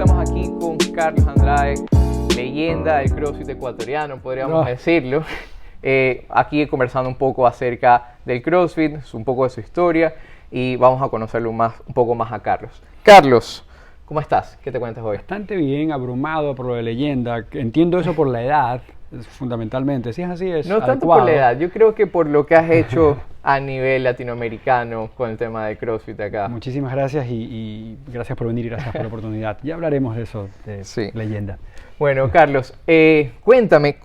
estamos aquí con Carlos Andrade, leyenda del CrossFit ecuatoriano, podríamos decirlo. Aquí conversando un poco acerca del CrossFit, un poco de su historia, y vamos a conocerlo un poco más a Carlos. Carlos, ¿cómo estás? ¿Qué te cuentas hoy? Bastante bien, abrumado por lo de leyenda. Entiendo eso por la edad, fundamentalmente. Si es así, es no adecuado. tanto por la edad, yo creo que por lo que has hecho a nivel latinoamericano con el tema de CrossFit acá. Muchísimas gracias y gracias por venir y gracias por la oportunidad. Ya hablaremos de eso, de leyenda. Bueno, Carlos, cuéntame,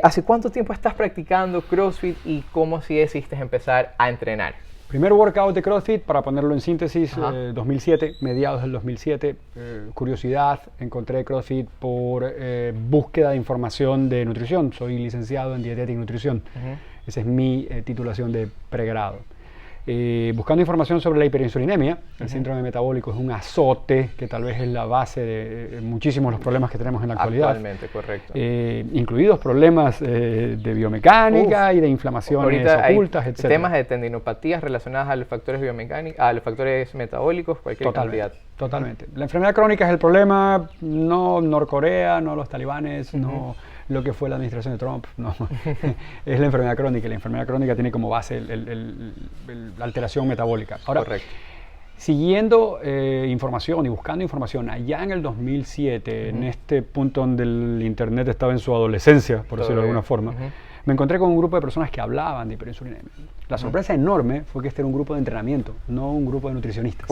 ¿hace cuánto tiempo estás practicando CrossFit y cómo si decidiste empezar a entrenar? Primer workout de CrossFit, para ponerlo en síntesis, 2007, mediados del 2007. Curiosidad, encontré CrossFit por búsqueda de información de nutrición. Soy licenciado en dietética y nutrición. Esa es mi titulación de pregrado. Buscando información sobre la hiperinsulinemia, el síndrome metabólico es un azote que tal vez es la base de muchísimos los problemas que tenemos en la actualidad. Actualmente, correcto. Incluidos problemas de biomecánica y de inflamaciones ocultas, etc. Temas de tendinopatías relacionadas a los factores biomecánicos, a los factores metabólicos, cualquier cantidad. Totalmente. La enfermedad crónica es el problema, no Norcorea, no los talibanes, no lo que fue la administración de Trump, no. Es la enfermedad crónica, y la enfermedad crónica tiene como base la alteración metabólica. Ahora, correcto. Siguiendo información y buscando información allá en el 2007, en este punto donde el internet estaba en su adolescencia, por decirlo de alguna forma, me encontré con un grupo de personas que hablaban de hiperinsulinemia. La sorpresa enorme fue que este era un grupo de entrenamiento, no un grupo de nutricionistas.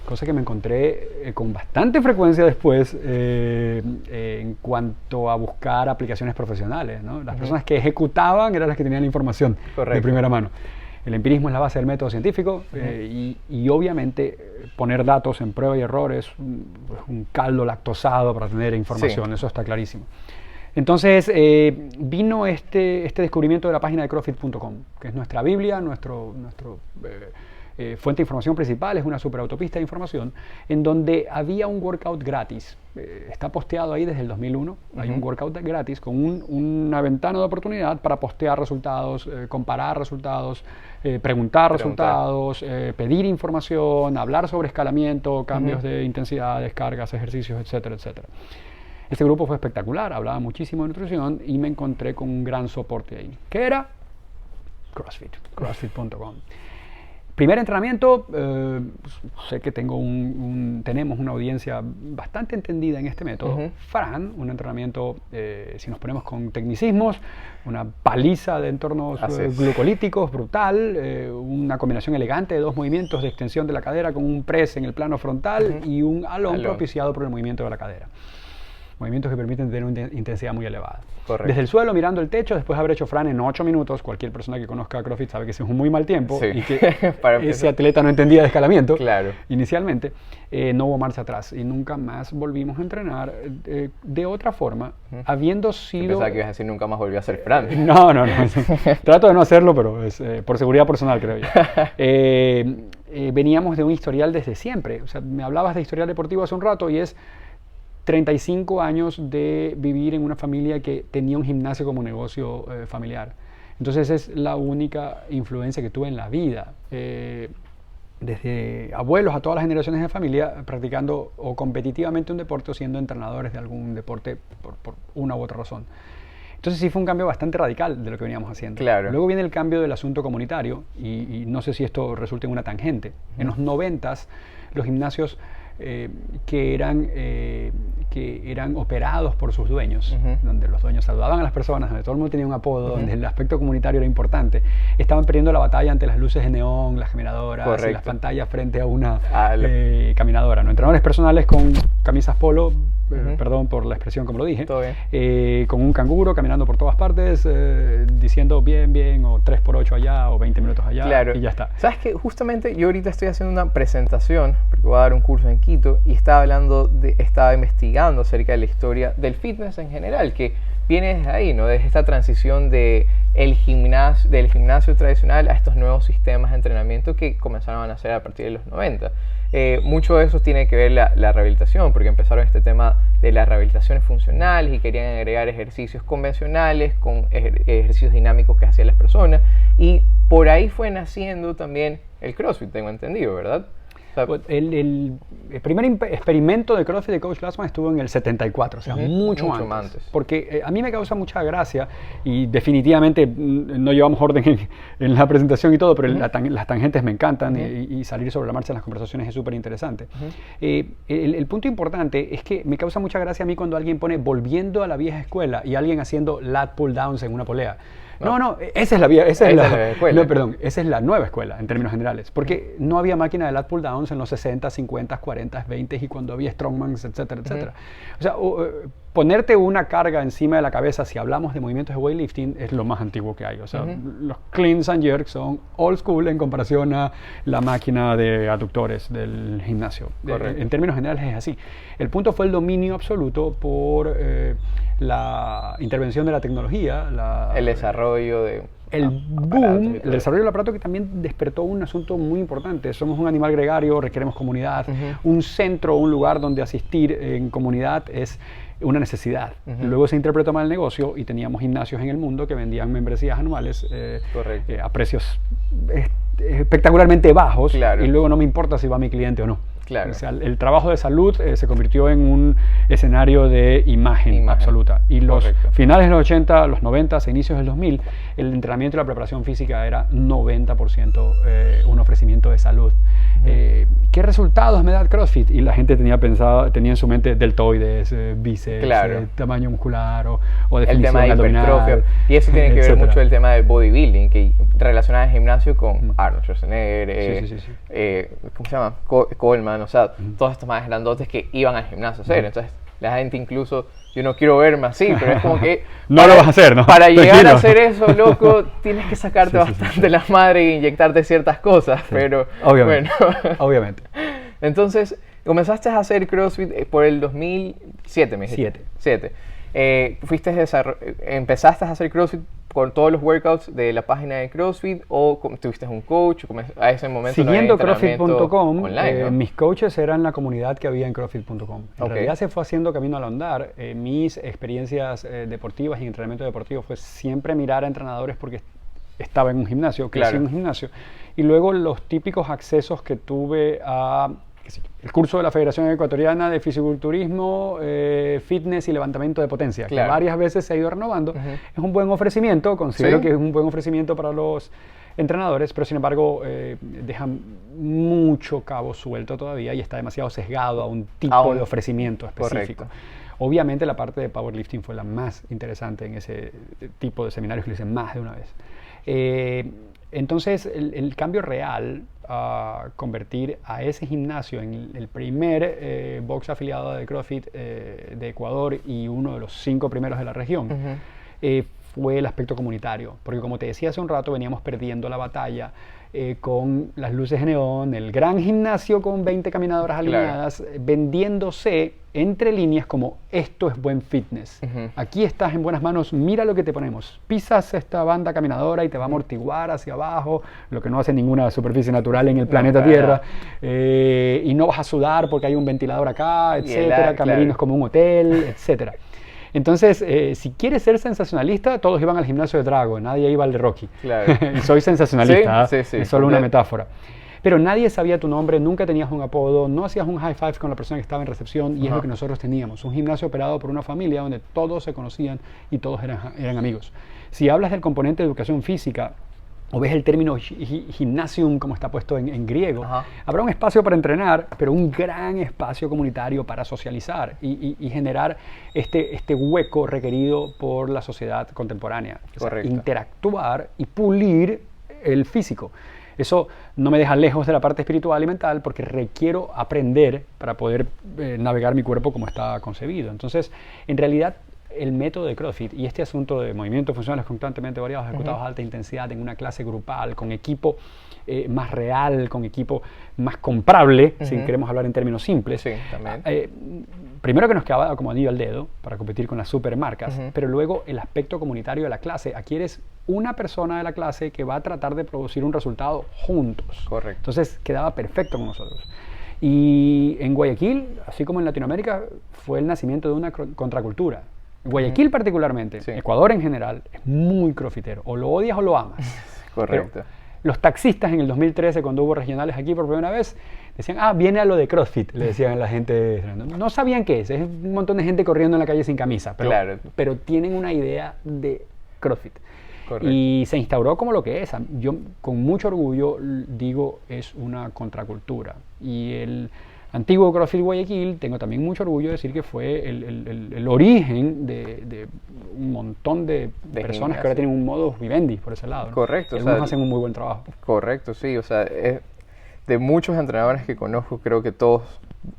Cosa que me encontré con bastante frecuencia después en cuanto a buscar aplicaciones profesionales, ¿no? Las personas que ejecutaban eran las que tenían la información de primera mano. El empirismo es la base del método científico y obviamente poner datos en prueba y error es un caldo lactosado para tener información, eso está clarísimo. Entonces vino este descubrimiento de la página de CrossFit.com, que es nuestra Biblia, nuestro fuente de información principal, es una superautopista de información, en donde había un workout gratis. Está posteado ahí desde el 2001, hay un workout gratis con una ventana de oportunidad para postear resultados, comparar resultados, preguntar resultados, pedir información, hablar sobre escalamiento, cambios de intensidad, descargas, ejercicios, etcétera, etcétera. Este grupo fue espectacular, hablaba muchísimo de nutrición y me encontré con un gran soporte ahí. ¿Qué era? CrossFit, CrossFit.com. Primer entrenamiento, sé que tenemos una audiencia bastante entendida en este método. Fran, un entrenamiento, si nos ponemos con tecnicismos, una paliza de entornos glucolíticos brutal, una combinación elegante de dos movimientos de extensión de la cadera con un press en el plano frontal y un alón propiciado por el movimiento de la cadera. Movimientos que permiten tener una intensidad muy elevada. Correcto. Desde el suelo, mirando el techo, después de haber hecho Fran en 8 minutos, cualquier persona que conozca a CrossFit sabe que ese es un muy mal tiempo y que ese atleta no entendía de escalamiento inicialmente, no hubo marcha atrás y nunca más volvimos a entrenar de otra forma, habiendo sido... Pensaba que ibas a decir nunca más volví a hacer Fran. No. Trato de no hacerlo, pero es por seguridad personal, creo yo. Veníamos de un historial desde siempre. O sea, me hablabas de historial deportivo hace un rato y es 35 años de vivir en una familia que tenía un gimnasio como negocio familiar. Entonces es la única influencia que tuve en la vida. Desde abuelos a todas las generaciones de familia practicando o competitivamente un deporte o siendo entrenadores de algún deporte por una u otra razón. Entonces sí fue un cambio bastante radical de lo que veníamos haciendo. Luego viene el cambio del asunto comunitario y no sé si esto resulta en una tangente. En los 90s los gimnasios que eran operados por sus dueños, donde los dueños saludaban a las personas, donde todo el mundo tenía un apodo, donde el aspecto comunitario era importante, estaban perdiendo la batalla ante las luces de neón, las generadoras y las pantallas frente a una caminadora, ¿no? Entrenadores personales con camisas polo, perdón por la expresión como lo dije, con un canguro caminando por todas partes, diciendo bien, o 3x8 allá, o 20 minutos allá, y ya está. ¿Sabes qué? Justamente yo ahorita estoy haciendo una presentación, porque voy a dar un curso en Quito, y estaba investigando acerca de la historia del fitness en general, que viene desde ahí, ¿no? Desde esta transición del gimnasio tradicional a estos nuevos sistemas de entrenamiento que comenzaron a nacer a partir de los 90. Mucho de eso tiene que ver la rehabilitación, porque empezaron este tema de las rehabilitaciones funcionales y querían agregar ejercicios convencionales con ejercicios dinámicos que hacían las personas, y por ahí fue naciendo también el CrossFit, tengo entendido, ¿verdad? El primer experimento de CrossFit de Coach Glassman estuvo en el 74, o sea, mucho antes. Porque a mí me causa mucha gracia y definitivamente no llevamos orden en la presentación y todo, pero las tangentes me encantan y salir sobre la marcha en las conversaciones es súper interesante. El punto importante es que me causa mucha gracia a mí cuando alguien pone volviendo a la vieja escuela y alguien haciendo lat pull downs en una polea. No, esa es la vieja escuela. No, perdón, esa es la nueva escuela en términos generales. Porque no había máquina de lat pull downs en los 60, 50, 40, 20 y cuando había strongmans, etcétera, etcétera. O sea, ponerte una carga encima de la cabeza, si hablamos de movimientos de weightlifting, es lo más antiguo que hay. O sea, los cleans and jerks son old school en comparación a la máquina de aductores del gimnasio. En términos generales es así. El punto fue el dominio absoluto por la intervención de la tecnología, el desarrollo de el boom, el desarrollo del aparato, que también despertó un asunto muy importante. Somos un animal gregario, requeremos comunidad. Un centro, un lugar donde asistir en comunidad es una necesidad. Luego se interpretó mal el negocio y teníamos gimnasios en el mundo que vendían membresías anuales a precios espectacularmente bajos, y luego no me importa si va mi cliente o no. Claro. O sea, el trabajo de salud se convirtió en un escenario de imagen absoluta. Y los finales de los 80, los 90, inicios del 2000, el entrenamiento y la preparación física era 90% un ofrecimiento de salud. ¿Qué resultados me da el CrossFit? Y la gente tenía en su mente deltoides, bíceps, tamaño muscular o definición abdominal. Y eso tiene que ver mucho el tema del bodybuilding, que relaciona el gimnasio con Arnold Schwarzenegger, ¿cómo se llama? Coleman, o sea, todos estos más grandotes que iban al gimnasio a hacer. Entonces, la gente incluso, yo no quiero verme así, pero es como que no lo vas a hacer, ¿no? Para llegar a hacer eso, loco, tienes que sacarte bastante la madre e inyectarte ciertas cosas, pero obviamente, bueno. Obviamente. Entonces, comenzaste a hacer CrossFit por el 2007, me dijiste. 7. ¿Empezaste a hacer CrossFit con todos los workouts de la página de CrossFit o tuviste un coach? A ese momento siguiendo CrossFit.com, ¿no? mis coaches eran la comunidad que había en CrossFit.com. En realidad se fue haciendo camino al andar. Mis experiencias deportivas y entrenamiento deportivo fue siempre mirar a entrenadores porque estaba en un gimnasio, crecí en un gimnasio. Y luego los típicos accesos que tuve a el curso de la Federación Ecuatoriana de Fisiculturismo, Fitness y Levantamiento de Potencia, que varias veces se ha ido renovando. Es un buen ofrecimiento, considero que es un buen ofrecimiento para los entrenadores, pero sin embargo deja mucho cabo suelto todavía y está demasiado sesgado a un tipo de ofrecimiento específico. Obviamente la parte de powerlifting fue la más interesante en ese tipo de seminarios que lo hice más de una vez. Entonces el cambio real a convertir a ese gimnasio en el primer box afiliado de CrossFit de Ecuador y uno de los 5 primeros de la región fue el aspecto comunitario, porque como te decía hace un rato, veníamos perdiendo la batalla con las luces de neón, el gran gimnasio con 20 caminadoras alineadas, vendiéndose entre líneas como esto es buen fitness. Aquí estás en buenas manos, mira lo que te ponemos. Pisas esta banda caminadora y te va a amortiguar hacia abajo, lo que no hace ninguna superficie natural en el planeta Tierra. Y no vas a sudar porque hay un ventilador acá, etcétera. Camerinos como un hotel, etcétera. Entonces, si quieres ser sensacionalista, todos iban al gimnasio de Drago, nadie iba al de Rocky. Y soy sensacionalista, es solo una metáfora. Pero nadie sabía tu nombre, nunca tenías un apodo, no hacías un high five con la persona que estaba en recepción, y es lo que nosotros teníamos. Un gimnasio operado por una familia donde todos se conocían y todos eran amigos. Si hablas del componente de educación física, o ves el término gymnasium como está puesto en griego, habrá un espacio para entrenar, pero un gran espacio comunitario para socializar y generar este hueco requerido por la sociedad contemporánea. O sea, interactuar y pulir el físico. Eso no me deja lejos de la parte espiritual y mental porque requiero aprender para poder navegar mi cuerpo como está concebido. Entonces, en realidad, el método de CrossFit y este asunto de movimientos funcionales constantemente variados, ejecutados a alta intensidad en una clase grupal, con equipo más real, con equipo más comprable, si queremos hablar en términos simples. Primero que nos quedaba como anillo al dedo para competir con las supermarcas, pero luego el aspecto comunitario de la clase. Aquí eres una persona de la clase que va a tratar de producir un resultado juntos. Entonces quedaba perfecto con nosotros. Y en Guayaquil, así como en Latinoamérica, fue el nacimiento de una contracultura. Guayaquil particularmente, Ecuador en general, es muy crossfitero. O lo odias o lo amas. Pero Los taxistas en el 2013, cuando hubo regionales aquí por primera vez, decían, viene a lo de CrossFit, le decían a la gente. No sabían qué es un montón de gente corriendo en la calle sin camisa, pero tienen una idea de CrossFit. Correcto. Y se instauró como lo que es. Yo con mucho orgullo digo, es una contracultura. Y el antiguo CrossFit Guayaquil, tengo también mucho orgullo de decir que fue el origen de un montón de personas que ahora tienen un modus vivendi por ese lado, ¿no? Correcto. Y algunos hacen un muy buen trabajo. Correcto, sí. O sea, de muchos entrenadores que conozco, creo que todos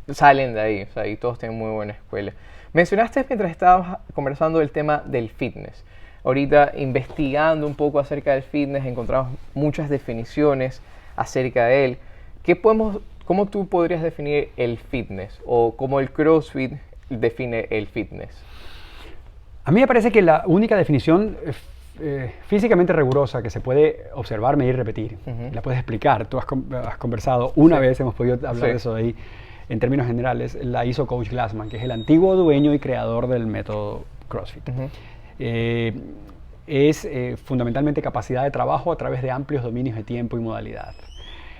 salen de ahí. O sea, y todos tienen muy buena escuela. Mencionaste mientras estábamos conversando el tema del fitness. Ahorita, investigando un poco acerca del fitness, encontramos muchas definiciones acerca de él. ¿Cómo tú podrías definir el fitness? ¿O cómo el CrossFit define el fitness? A mí me parece que la única definición físicamente rigurosa que se puede observar, medir, repetir, la puedes explicar. Tú has conversado una vez, hemos podido hablar de eso de ahí, en términos generales, la hizo Coach Glassman, que es el antiguo dueño y creador del método CrossFit. Es fundamentalmente capacidad de trabajo a través de amplios dominios de tiempo y modalidad.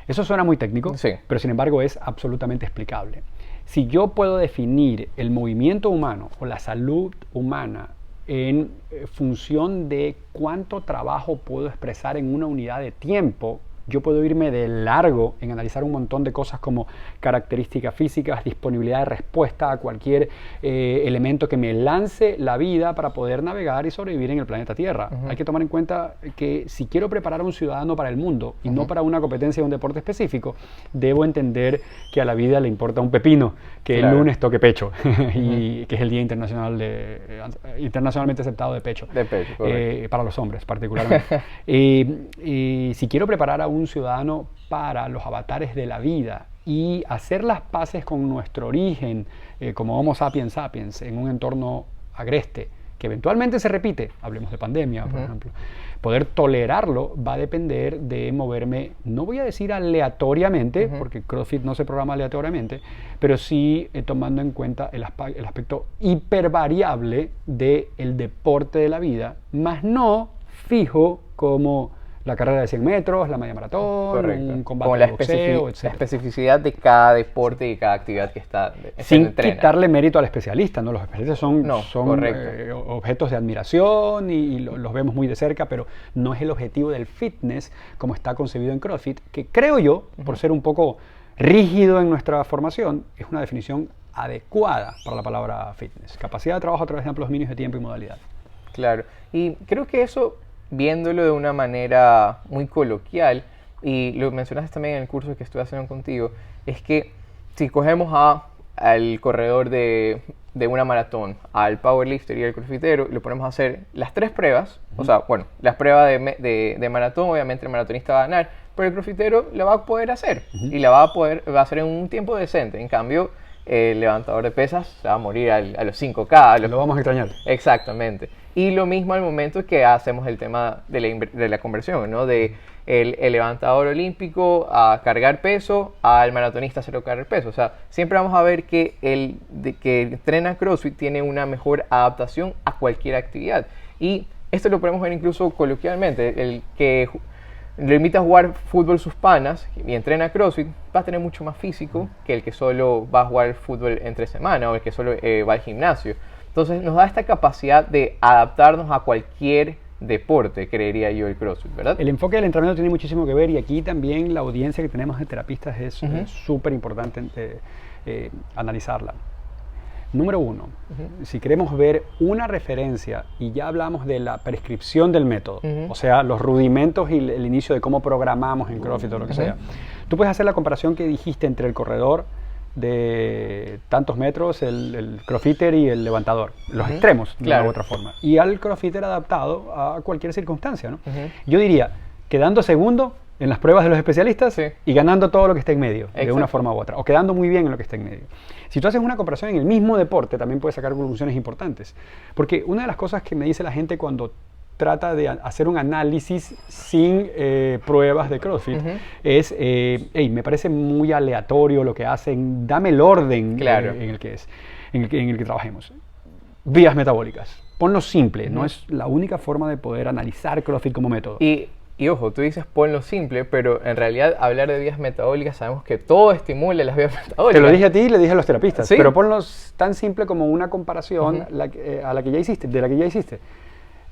Eso suena muy técnico, pero sin embargo es absolutamente explicable. Si yo puedo definir el movimiento humano o la salud humana en función de cuánto trabajo puedo expresar en una unidad de tiempo, yo puedo irme de largo en analizar un montón de cosas como características físicas, disponibilidad de respuesta a cualquier elemento que me lance la vida para poder navegar y sobrevivir en el planeta Tierra. Hay que tomar en cuenta que si quiero preparar a un ciudadano para el mundo y no para una competencia de un deporte específico, debo entender que a la vida le importa un pepino, que el lunes toque pecho, y que es el Día Internacional internacionalmente aceptado de pecho. De pecho, correcto. Para los hombres particularmente. Y si quiero preparar a un ciudadano para los avatares de la vida y hacer las paces con nuestro origen como Homo sapiens sapiens en un entorno agreste, que eventualmente se repite, hablemos de pandemia, por ejemplo, poder tolerarlo va a depender de moverme, no voy a decir aleatoriamente, porque CrossFit no se programa aleatoriamente, pero sí tomando en cuenta el aspecto hipervariable del deporte de la vida, más no fijo como la carrera de 100 metros, la media maratón, un combate de boxeo, etc. La especificidad de cada deporte y cada actividad que está sin quitarle mérito al especialista, ¿no? Los especialistas son objetos de admiración y los vemos muy de cerca, pero no es el objetivo del fitness como está concebido en CrossFit, que creo yo, por ser un poco rígido en nuestra formación, es una definición adecuada para la palabra fitness. Capacidad de trabajo a través de amplios dominios de tiempo y modalidad. Claro, y creo que eso, viéndolo de una manera muy coloquial, y lo mencionaste también en el curso que estuve haciendo contigo, es que si cogemos al corredor de una maratón, al powerlifter y al crossfitero, lo ponemos a hacer las tres pruebas, o sea, bueno, las pruebas de maratón, obviamente el maratonista va a ganar, pero el crossfitero la va a poder hacer, y va a hacer en un tiempo decente. En cambio, el levantador de pesas se va a morir a los 5K. Lo vamos a extrañar. Exactamente. Y lo mismo al momento que hacemos el tema de la conversión, ¿no? De el levantador olímpico a cargar peso, al maratonista a hacer cargar peso. O sea, siempre vamos a ver que el que entrena CrossFit tiene una mejor adaptación a cualquier actividad. Y esto lo podemos ver incluso coloquialmente. El que lo invita a jugar fútbol sus panas y entrena CrossFit va a tener mucho más físico que el que solo va a jugar fútbol entre semana o el que solo va al gimnasio. Entonces nos da esta capacidad de adaptarnos a cualquier deporte, creería yo, el CrossFit, ¿verdad? El enfoque del entrenamiento tiene muchísimo que ver, y aquí también la audiencia que tenemos de terapistas es súper importante analizarla. Número uno, si queremos ver una referencia, y ya hablamos de la prescripción del método, o sea, los rudimentos y el inicio de cómo programamos en CrossFit o lo que sea, tú puedes hacer la comparación que dijiste entre el corredor de tantos metros, el crossfitter y el levantador, los extremos, de una u otra forma, y al crossfitter adaptado a cualquier circunstancia, ¿no? Yo diría, quedando segundo en las pruebas de los especialistas y ganando todo lo que está en medio, de una forma u otra, o quedando muy bien en lo que está en medio. Si tú haces una comparación en el mismo deporte, también puedes sacar conclusiones importantes, porque una de las cosas que me dice la gente cuando trata de hacer un análisis sin pruebas de CrossFit es, me parece muy aleatorio lo que hacen, dame el orden en el que trabajemos. Vías metabólicas. Ponlo simple, no es la única forma de poder analizar CrossFit como método. Y Y ojo, tú dices ponlo simple, pero en realidad hablar de vías metabólicas sabemos que todo estimula las vías metabólicas. Te lo dije a ti y le dije a los terapistas, ¿Sí? pero ponlo tan simple como una comparación a la que ya hiciste, de la que ya hiciste.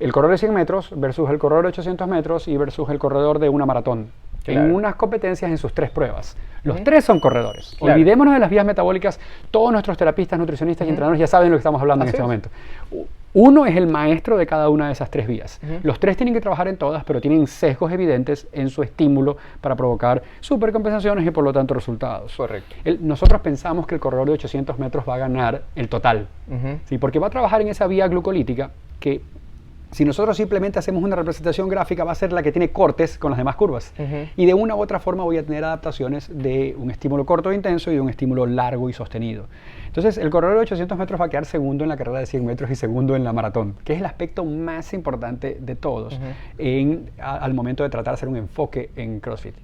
El corredor de 100 metros versus el corredor de 800 metros y versus el corredor de una maratón. Claro. En unas competencias en sus 3 pruebas. Los 3 son corredores. Claro. Olvidémonos de las vías metabólicas. Todos nuestros terapistas, nutricionistas y entrenadores ya saben de lo que estamos hablando en este momento. Uno es el maestro de cada una de esas 3 vías. Los 3 tienen que trabajar en todas, pero tienen sesgos evidentes en su estímulo para provocar supercompensaciones y por lo tanto resultados. Correcto. Nosotros pensamos que el corredor de 800 metros va a ganar el total. ¿Sí? Porque va a trabajar en esa vía glucolítica que, si nosotros simplemente hacemos una representación gráfica, va a ser la que tiene cortes con las demás curvas. Y de una u otra forma voy a tener adaptaciones de un estímulo corto e intenso y de un estímulo largo y sostenido. Entonces, el corredor de 800 metros va a quedar segundo en la carrera de 100 metros y segundo en la maratón, que es el aspecto más importante de todos al momento de tratar de hacer un enfoque en CrossFit.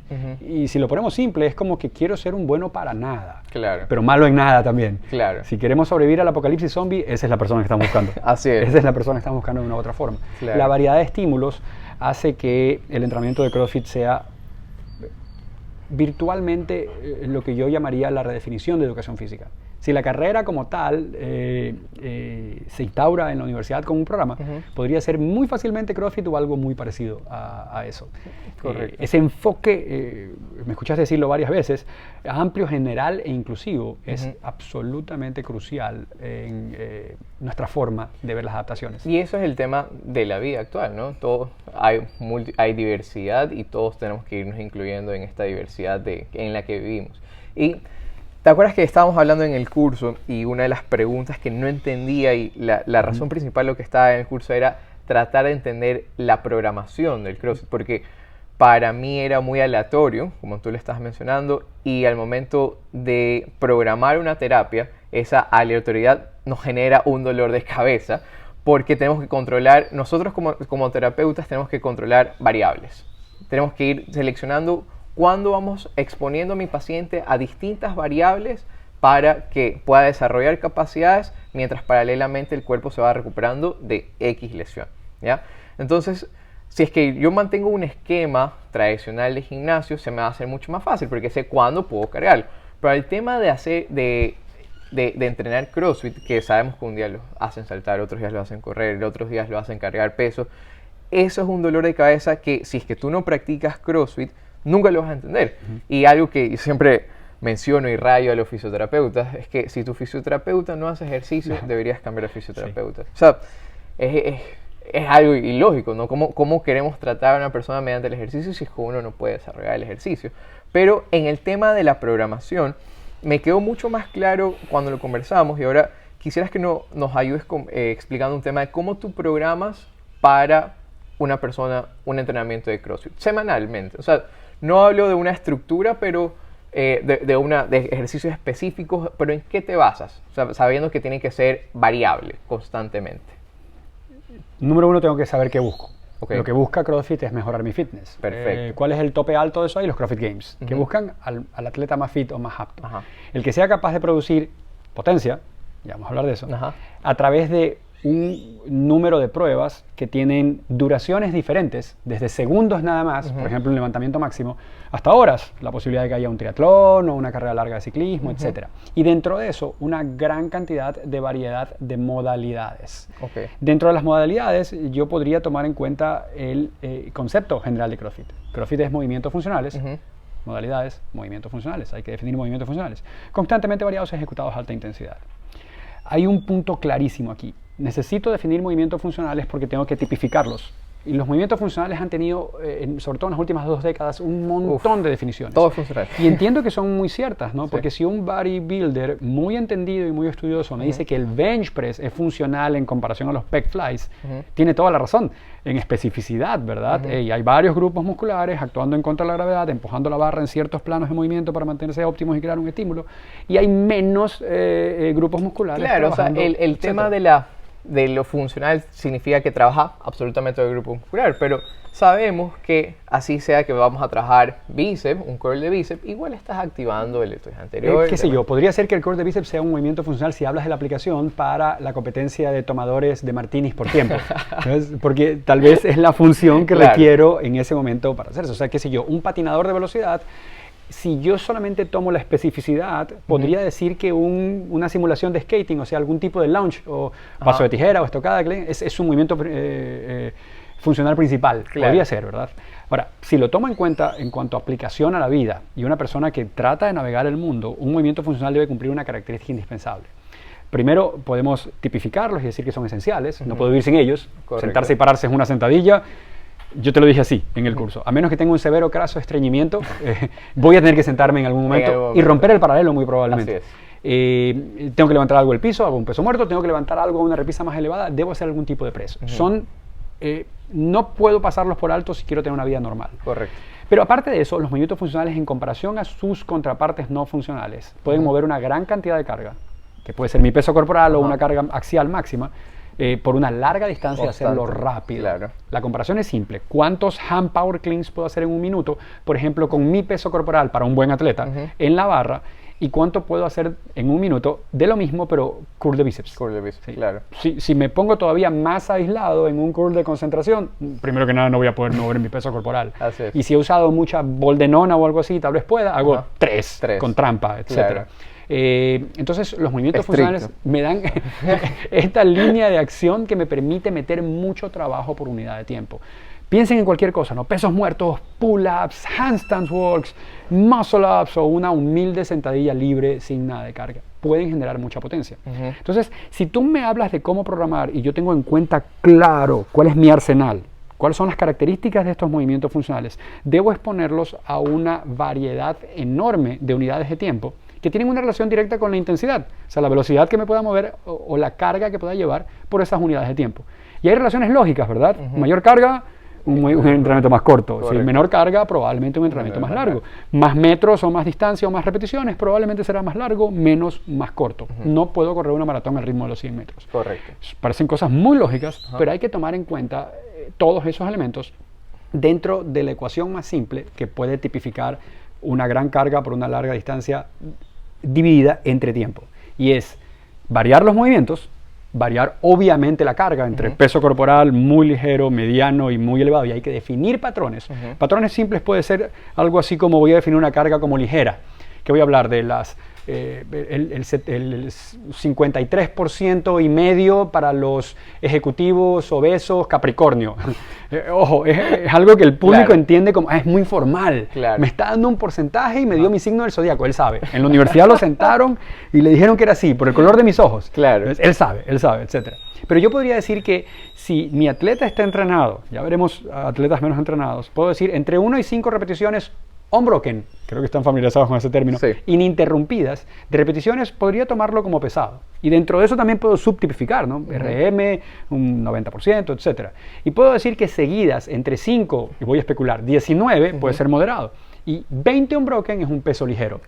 Y si lo ponemos simple, es como que quiero ser un bueno para nada, pero malo en nada también. Claro. Si queremos sobrevivir al apocalipsis zombie, esa es la persona que estamos buscando. Así es. Esa es la persona que estamos buscando de una u otra forma. Claro. La variedad de estímulos hace que el entrenamiento de CrossFit sea virtualmente lo que yo llamaría la redefinición de educación física. Si la carrera como tal se instaura en la universidad como un programa, podría ser muy fácilmente CrossFit o algo muy parecido a eso. Correcto. Ese enfoque, me escuchaste decirlo varias veces, amplio, general e inclusivo, es absolutamente crucial en nuestra forma de ver las adaptaciones. Y eso es el tema de la vida actual, ¿no? Hay diversidad y todos tenemos que irnos incluyendo en esta diversidad en la que vivimos. Y ¿te acuerdas que estábamos hablando en el curso y una de las preguntas que no entendía y la razón principal de lo que estaba en el curso era tratar de entender la programación del CrossFit? Porque para mí era muy aleatorio, como tú le estás mencionando, y al momento de programar una terapia, esa aleatoriedad nos genera un dolor de cabeza porque tenemos que controlar, nosotros como terapeutas tenemos que controlar variables. Tenemos que ir seleccionando cuándo vamos exponiendo a mi paciente a distintas variables para que pueda desarrollar capacidades mientras paralelamente el cuerpo se va recuperando de X lesión, ¿ya? Entonces, si es que yo mantengo un esquema tradicional de gimnasio, se me va a hacer mucho más fácil porque sé cuándo puedo cargarlo. Pero el tema de entrenar CrossFit, que sabemos que un día lo hacen saltar, otros días lo hacen correr, otros días lo hacen cargar peso, eso es un dolor de cabeza que si es que tú no practicas CrossFit, nunca lo vas a entender. Y algo que siempre menciono y rayo a los fisioterapeutas es que si tu fisioterapeuta no hace ejercicio, deberías cambiar de fisioterapeuta. O sea, es algo ilógico, ¿no? ¿Cómo queremos tratar a una persona mediante el ejercicio si es que uno no puede desarrollar el ejercicio? Pero en el tema de la programación, me quedó mucho más claro cuando lo conversamos y ahora quisieras que nos ayudes explicando un tema de cómo tú programas para una persona un entrenamiento de CrossFit semanalmente. O sea, no hablo de una estructura, pero de ejercicios específicos, pero ¿en qué te basas? O sea, sabiendo que tiene que ser variable constantemente. Número 1, tengo que saber qué busco. Lo que busca CrossFit es mejorar mi fitness. Perfecto. ¿Cuál es el tope alto de eso? Ahí los CrossFit Games, que buscan al atleta más fit o más apto. El que sea capaz de producir potencia, ya vamos a hablar de eso, a través de un número de pruebas que tienen duraciones diferentes, desde segundos nada más, por ejemplo un levantamiento máximo, hasta horas, la posibilidad de que haya un triatlón o una carrera larga de ciclismo, etc. Y dentro de eso, una gran cantidad de variedad de modalidades. Dentro de las modalidades, yo podría tomar en cuenta el concepto general de CrossFit. CrossFit es movimientos funcionales, modalidades, movimientos funcionales. Hay que definir movimientos funcionales, constantemente variados, ejecutados a alta intensidad. Hay un punto clarísimo aquí. Necesito definir movimientos funcionales porque tengo que tipificarlos. Y los movimientos funcionales han tenido, sobre todo en las últimas 2 décadas, un montón de definiciones. Todo es funcional. Y entiendo que son muy ciertas, ¿no? Porque si un bodybuilder muy entendido y muy estudioso me dice que el bench press es funcional en comparación a los pec flies, tiene toda la razón. En especificidad, ¿verdad? Y hay varios grupos musculares actuando en contra de la gravedad, empujando la barra en ciertos planos de movimiento para mantenerse óptimos y crear un estímulo. Y hay menos grupos musculares. Claro, o sea, el tema de la de lo funcional significa que trabaja absolutamente el grupo muscular, pero sabemos que así sea que vamos a trabajar bíceps, un curl de bíceps, igual estás activando el estrés anterior. ¿Qué sé yo? Podría ser que el curl de bíceps sea un movimiento funcional si hablas de la aplicación para la competencia de tomadores de martinis por tiempo. Entonces, porque tal vez es la función que requiero en ese momento para hacer eso. O sea, qué sé yo, un patinador de velocidad, si yo solamente tomo la especificidad, podría decir que una simulación de skating, o sea, algún tipo de launch o paso de tijera o estocada, es un movimiento funcional principal. Podría ser, ¿verdad? Ahora, si lo tomo en cuenta en cuanto a aplicación a la vida y una persona que trata de navegar el mundo, un movimiento funcional debe cumplir una característica indispensable. Primero, podemos tipificarlos y decir que son esenciales. No puedo vivir sin ellos. Correcto. Sentarse y pararse es una sentadilla. Yo te lo dije así en el curso. A menos que tenga un severo craso estreñimiento, voy a tener que sentarme en algún momento y romper el paralelo muy probablemente. Tengo que levantar algo del piso, hago un peso muerto, tengo que levantar algo a una repisa más elevada, debo hacer algún tipo de peso. No puedo pasarlos por alto si quiero tener una vida normal. Correcto. Pero aparte de eso, los movimientos funcionales en comparación a sus contrapartes no funcionales pueden mover una gran cantidad de carga, que puede ser mi peso corporal o una carga axial máxima, por una larga distancia, hacerlo rápido. Claro. La comparación es simple. ¿Cuántos hand power cleans puedo hacer en un minuto? Por ejemplo, con mi peso corporal para un buen atleta en la barra. ¿Y cuánto puedo hacer en un minuto de lo mismo, pero curl de bíceps? Curl de bíceps, sí. Claro. Si me pongo todavía más aislado en un curl de concentración, primero que nada no voy a poder mover mi peso corporal. Así es. Y si he usado mucha boldenona o algo así, tal vez pueda, hago tres con trampa, etc. Claro. Entonces los movimientos funcionales me dan esta línea de acción que me permite meter mucho trabajo por unidad de tiempo. Piensen en cualquier cosa, ¿no? Pesos muertos, pull-ups, handstand walks, muscle-ups o una humilde sentadilla libre sin nada de carga. Pueden generar mucha potencia. Entonces, si tú me hablas de cómo programar y yo tengo en cuenta claro cuál es mi arsenal, cuáles son las características de estos movimientos funcionales, debo exponerlos a una variedad enorme de unidades de tiempo que tienen una relación directa con la intensidad, o sea, la velocidad que me pueda mover o la carga que pueda llevar por esas unidades de tiempo. Y hay relaciones lógicas, ¿verdad? Mayor carga, un entrenamiento más corto. Si menor carga, probablemente un entrenamiento más largo. Más metros o más distancia o más repeticiones, probablemente será más largo, más corto. No puedo correr una maratón al ritmo de los 100 metros. Correcto. Parecen cosas muy lógicas, pero hay que tomar en cuenta todos esos elementos dentro de la ecuación más simple que puede tipificar una gran carga por una larga distancia dividida entre tiempo. Y es variar los movimientos, variar obviamente la carga entre peso corporal muy ligero, mediano y muy elevado, y hay que definir patrones. Patrones simples puede ser algo así como voy a definir una carga como ligera, que voy a hablar de las el 53% y medio para los ejecutivos obesos Capricornio. Ojo, es algo que el público entiende como, es muy formal. Me está dando un porcentaje y me dio mi signo del zodíaco. Él sabe. En la universidad lo sentaron y le dijeron que era así, por el color de mis ojos. Entonces, él sabe, etc. Pero yo podría decir que si mi atleta está entrenado, ya veremos atletas menos entrenados, puedo decir entre 1 y 5 repeticiones unbroken, creo que están familiarizados con ese término, ininterrumpidas, de repeticiones, podría tomarlo como pesado. Y dentro de eso también puedo subtipificar, ¿no? RM, un 90%, etc. Y puedo decir que seguidas, entre 5, y voy a especular, 19, puede ser moderado. Y 20 unbroken es un peso ligero.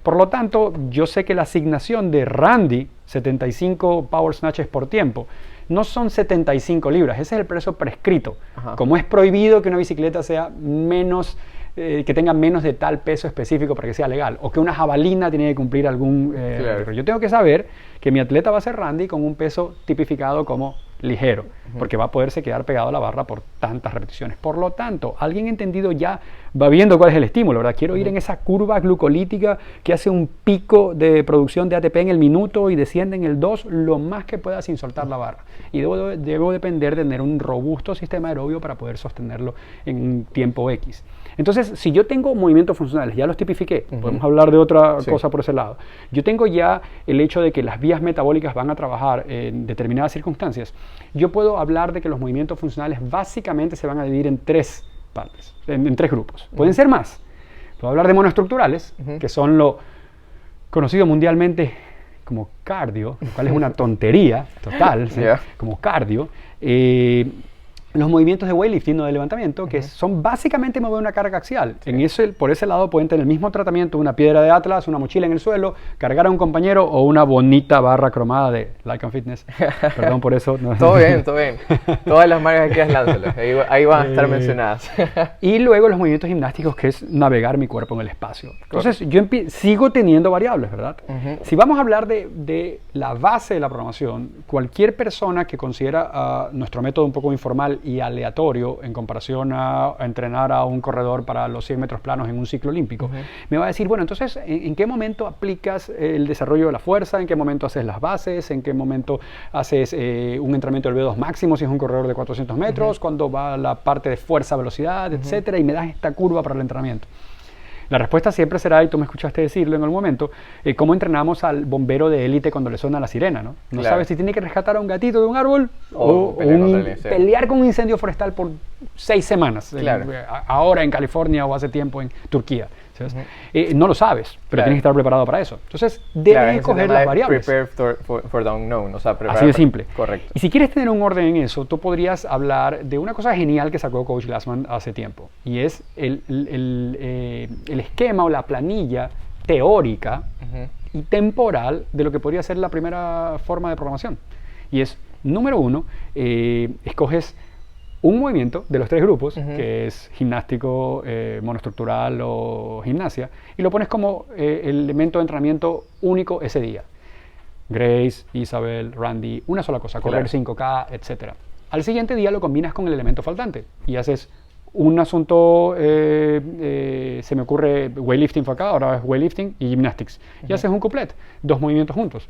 Por lo tanto, yo sé que la asignación de Randy, 75 power snatches por tiempo, no son 75 libras, ese es el peso prescrito. Como es prohibido que una bicicleta sea menos que tenga menos de tal peso específico para que sea legal, o que una jabalina tiene que cumplir algún... Pero yo tengo que saber que mi atleta va a ser Randy con un peso tipificado como ligero, porque va a poderse quedar pegado a la barra por tantas repeticiones. Por lo tanto, alguien entendido ya va viendo cuál es el estímulo, ¿verdad? Quiero ir en esa curva glucolítica que hace un pico de producción de ATP en el minuto y desciende en el 2 lo más que pueda sin soltar la barra. Y debo depender de tener un robusto sistema aerobio para poder sostenerlo en un tiempo X. Entonces, si yo tengo movimientos funcionales, ya los tipifiqué, podemos hablar de otra cosa por ese lado. Yo tengo ya el hecho de que las vías metabólicas van a trabajar en determinadas circunstancias. Yo puedo hablar de que los movimientos funcionales básicamente se van a dividir en 3 partes, en 3 grupos. Pueden ser más. Puedo hablar de monoestructurales, que son lo conocido mundialmente como cardio, lo cual es una tontería total, como cardio. los movimientos de weightlifting o de levantamiento, que son básicamente mover una carga axial. Por ese lado pueden tener el mismo tratamiento, una piedra de Atlas, una mochila en el suelo, cargar a un compañero o una bonita barra cromada de Lycon Fitness. Perdón por eso. No. Todo bien, todo bien. Todas las marcas que quieras lánzalas. Ahí van a estar mencionadas. Y luego los movimientos gimnásticos, que es navegar mi cuerpo en el espacio. Entonces yo sigo teniendo variables, ¿verdad? Si vamos a hablar de la base de la programación, cualquier persona que considera nuestro método un poco informal y aleatorio en comparación a entrenar a un corredor para los 100 metros planos en un ciclo olímpico, me va a decir, bueno, entonces, ¿en qué momento aplicas el desarrollo de la fuerza? ¿En qué momento haces las bases? ¿En qué momento haces un entrenamiento del V2 máximo si es un corredor de 400 metros? ¿Cuándo va la parte de fuerza, velocidad, etcétera? Y me das esta curva para el entrenamiento. La respuesta siempre será, y tú me escuchaste decirlo en algún momento, cómo entrenamos al bombero de élite cuando le suena la sirena, ¿no? No sabes si tiene que rescatar a un gatito de un árbol o pelear con un incendio forestal por 6 semanas. Ahora en California o hace tiempo en Turquía. No lo sabes, pero tienes que estar preparado para eso. Entonces, debes escoger las variables. Prepare for the unknown, o sea, así de simple. Correcto. Y si quieres tener un orden en eso, tú podrías hablar de una cosa genial que sacó Coach Glassman hace tiempo, y es el esquema o la planilla teórica y temporal de lo que podría ser la primera forma de programación. Y es, número 1, escoges un movimiento de los 3 grupos, que es gimnástico, monoestructural o gimnasia, y lo pones como el elemento de entrenamiento único ese día. Grace, Isabel, Randy, una sola cosa, correr 5K, etc. Al siguiente día lo combinas con el elemento faltante y haces un asunto, se me ocurre weightlifting fue acá, ahora es weightlifting y gymnastics. Y haces un couplet, 2 movimientos juntos.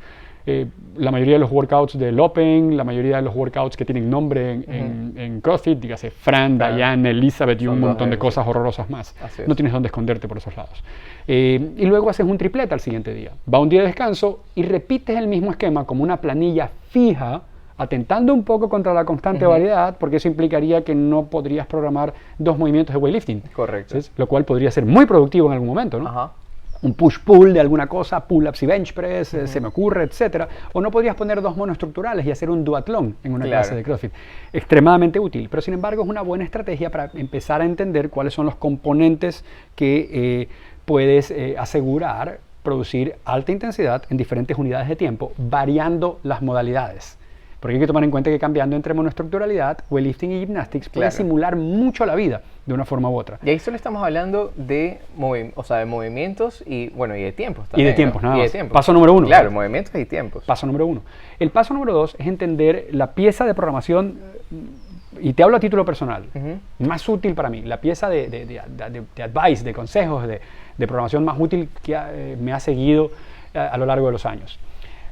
La mayoría de los workouts del Open, la mayoría de los workouts que tienen nombre en CrossFit, dígase Fran, Diane, Elizabeth y un montón de cosas horrorosas más. No tienes dónde esconderte por esos lados. Y luego haces un triplete al siguiente día. Va un día de descanso y repites el mismo esquema como una planilla fija, atentando un poco contra la constante variedad, porque eso implicaría que no podrías programar 2 movimientos de weightlifting. Correcto. ¿Sí? Lo cual podría ser muy productivo en algún momento, ¿no? Un push-pull de alguna cosa, pull-ups y bench press, se me ocurre, etcétera. O no podrías poner 2 monoestructurales y hacer un duatlón en una clase de CrossFit. Extremadamente útil, pero sin embargo es una buena estrategia para empezar a entender cuáles son los componentes que puedes asegurar producir alta intensidad en diferentes unidades de tiempo, variando las modalidades. Porque hay que tomar en cuenta que cambiando entre monoestructuralidad, weightlifting y gymnastics puede simular mucho la vida de una forma u otra. Y ahí solo estamos hablando de, de movimientos y, bueno, y de tiempos también. Y de tiempos, nada más. Tiempos. Paso número 1. Claro, movimientos y tiempos. Paso número 1. El paso número 2 es entender la pieza de programación, y te hablo a título personal, más útil para mí, la pieza de advice, de consejos, de programación más útil que me ha seguido a lo largo de los años.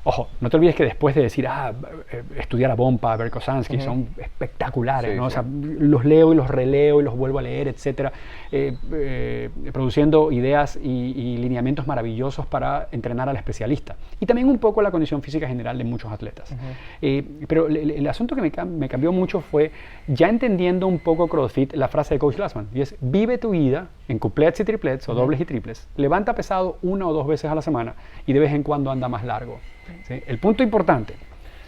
Ojo, no te olvides que después de decir, estudiar a Bompa, a Verkosansky, son espectaculares, ¿no? O sea, los leo y los releo y los vuelvo a leer, etcétera, produciendo ideas y lineamientos maravillosos para entrenar al especialista. Y también un poco la condición física general de muchos atletas. Pero el asunto que me cambió mucho fue, ya entendiendo un poco CrossFit, la frase de Coach Glassman, y es, vive tu vida en couplets y triplets, o dobles y triples, levanta pesado 1 o 2 veces a la semana, y de vez en cuando anda más largo. ¿Sí? El punto importante.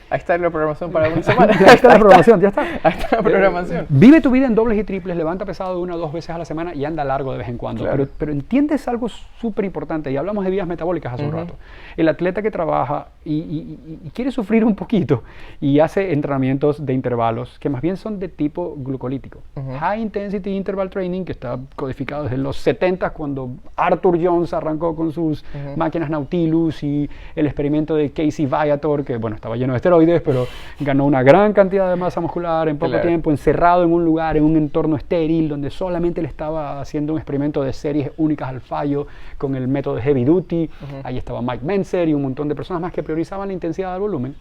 Ahí está la programación para una semana. Ahí está la programación, ya está. Ahí está la programación. Vive tu vida en dobles y triples, levanta pesado 1 o 2 veces a la semana y anda largo de vez en cuando. Claro. Pero entiendes algo súper importante, y hablamos de vías metabólicas hace un rato. El atleta que trabaja y quiere sufrir un poquito y hace entrenamientos de intervalos que más bien son de tipo glucolítico. High Intensity Interval Training, que está codificado desde los 70 cuando Arthur Jones arrancó con sus máquinas Nautilus, y el experimento de Casey Viator, que bueno, estaba lleno de esteroides, pero ganó una gran cantidad de masa muscular en poco tiempo, encerrado en un lugar, en un entorno estéril, donde solamente le estaba haciendo un experimento de series únicas al fallo con el método de Heavy Duty. Ahí estaba Mike Mentzer y un montón de personas más que priorizaban la intensidad del volumen.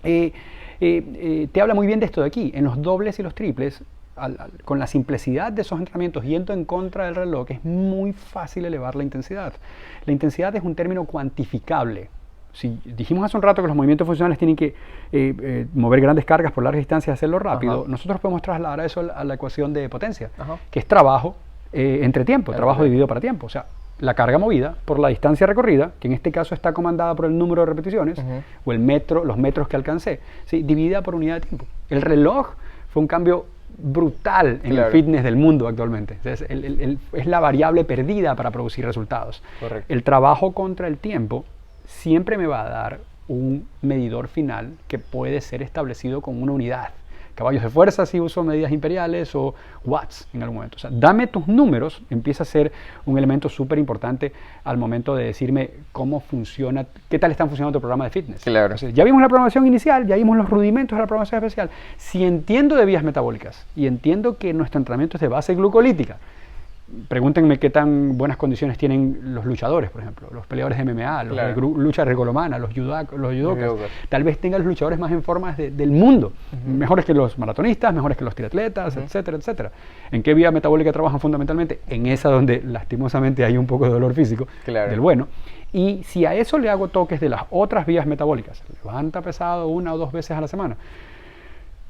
Te habla muy bien de esto de aquí, en los dobles y los triples. Con la simplicidad de esos entrenamientos, yendo en contra del reloj, es muy fácil elevar la intensidad. La intensidad es un término cuantificable. Si dijimos hace un rato que los movimientos funcionales tienen que mover grandes cargas por largas distancias y hacerlo rápido, nosotros podemos trasladar eso a la ecuación de potencia, que es trabajo entre tiempo, trabajo dividido para tiempo. O sea, la carga movida por la distancia recorrida, que en este caso está comandada por el número de repeticiones, o el metro, los metros que alcancé, ¿sí? Dividida por unidad de tiempo. El reloj fue un cambio brutal en el fitness del mundo actualmente. Es la variable perdida para producir resultados. Correcto. El trabajo contra el tiempo siempre me va a dar un medidor final que puede ser establecido con una unidad. Caballos de fuerza si uso medidas imperiales o watts en algún momento. O sea, dame tus números, empieza a ser un elemento súper importante al momento de decirme cómo funciona, qué tal están funcionando tu programa de fitness. Claro. Entonces, ya vimos la programación inicial, ya vimos los rudimentos de la programación especial. Si entiendo de vías metabólicas y entiendo que nuestro entrenamiento es de base glucolítica, pregúntenme qué tan buenas condiciones tienen los luchadores, por ejemplo, los peleadores de MMA, los de lucha grecolomana, los judokas. Tal vez tengan los luchadores más en forma del mundo, mejores que los maratonistas, mejores que los triatletas, etcétera, etcétera. ¿En qué vía metabólica trabajan fundamentalmente? En esa donde lastimosamente hay un poco de dolor físico, del bueno. Y si a eso le hago toques de las otras vías metabólicas, levanta pesado 1 o 2 veces a la semana,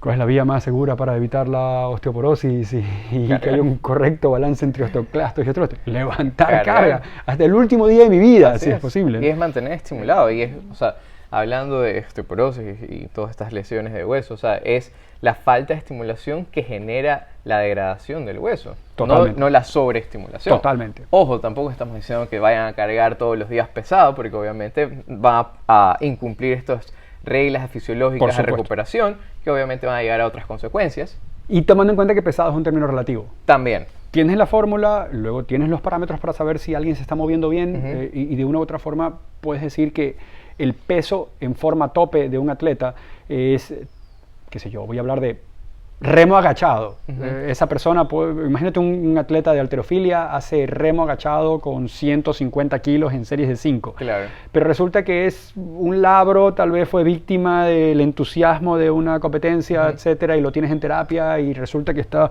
¿cuál es la vía más segura para evitar la osteoporosis y que haya un correcto balance entre osteoclastos y osteotrostos? Levantar carga hasta el último día de mi vida, si es posible. Y es mantener estimulado. Y es, o sea, hablando de osteoporosis y todas estas lesiones de hueso, o sea, es la falta de estimulación que genera la degradación del hueso. Totalmente. No la sobreestimulación. Totalmente. Ojo, tampoco estamos diciendo que vayan a cargar todos los días pesado, porque obviamente van a incumplir estos reglas fisiológicas de recuperación que obviamente van a llegar a otras consecuencias. Y tomando en cuenta que pesado es un término relativo. También. Tienes la fórmula, luego tienes los parámetros para saber si alguien se está moviendo bien y de una u otra forma puedes decir que el peso en forma tope de un atleta es, qué sé yo, voy a hablar de remo agachado. Esa persona, imagínate un atleta de halterofilia, hace remo agachado con 150 kilos en series de 5. Claro. Pero resulta que es un labro, tal vez fue víctima del entusiasmo de una competencia, etcétera, y lo tienes en terapia y resulta que está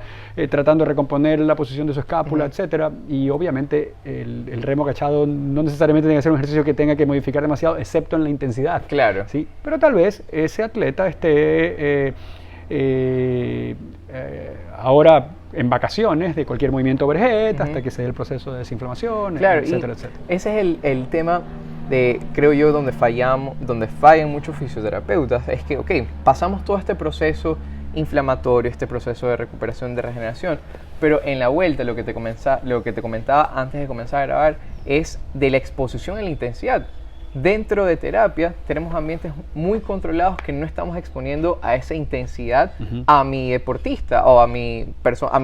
tratando de recomponer la posición de su escápula, etcétera. Y obviamente el remo agachado no necesariamente tiene que ser un ejercicio que tenga que modificar demasiado, excepto en la intensidad. Claro. ¿Sí? Pero tal vez ese atleta esté ahora en vacaciones de cualquier movimiento overhead hasta que se dé el proceso de desinflamación, etcétera, etcétera. Ese es el tema de, creo yo, donde fallan muchos fisioterapeutas. Es que, ok, pasamos todo este proceso inflamatorio, este proceso de recuperación, de regeneración, pero en la vuelta lo que te comentaba antes de comenzar a grabar es de la exposición a la intensidad. Dentro de terapia tenemos ambientes muy controlados que no estamos exponiendo a esa intensidad a mi deportista o a mi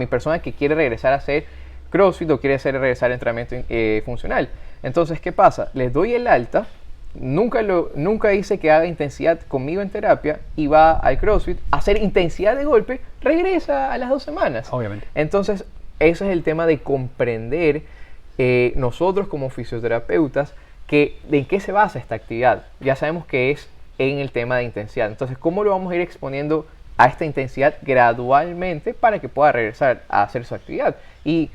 persona que quiere regresar a hacer CrossFit o quiere regresar a entrenamiento funcional. Entonces, ¿qué pasa? Les doy el alta, nunca dice que haga intensidad conmigo en terapia y va al CrossFit a hacer intensidad de golpe, regresa a las 2 semanas. Obviamente. Entonces, eso es el tema de comprender nosotros como fisioterapeutas ¿en qué se basa esta actividad? Ya sabemos que es en el tema de intensidad. Entonces, ¿cómo lo vamos a ir exponiendo a esta intensidad gradualmente para que pueda regresar a hacer su actividad? Y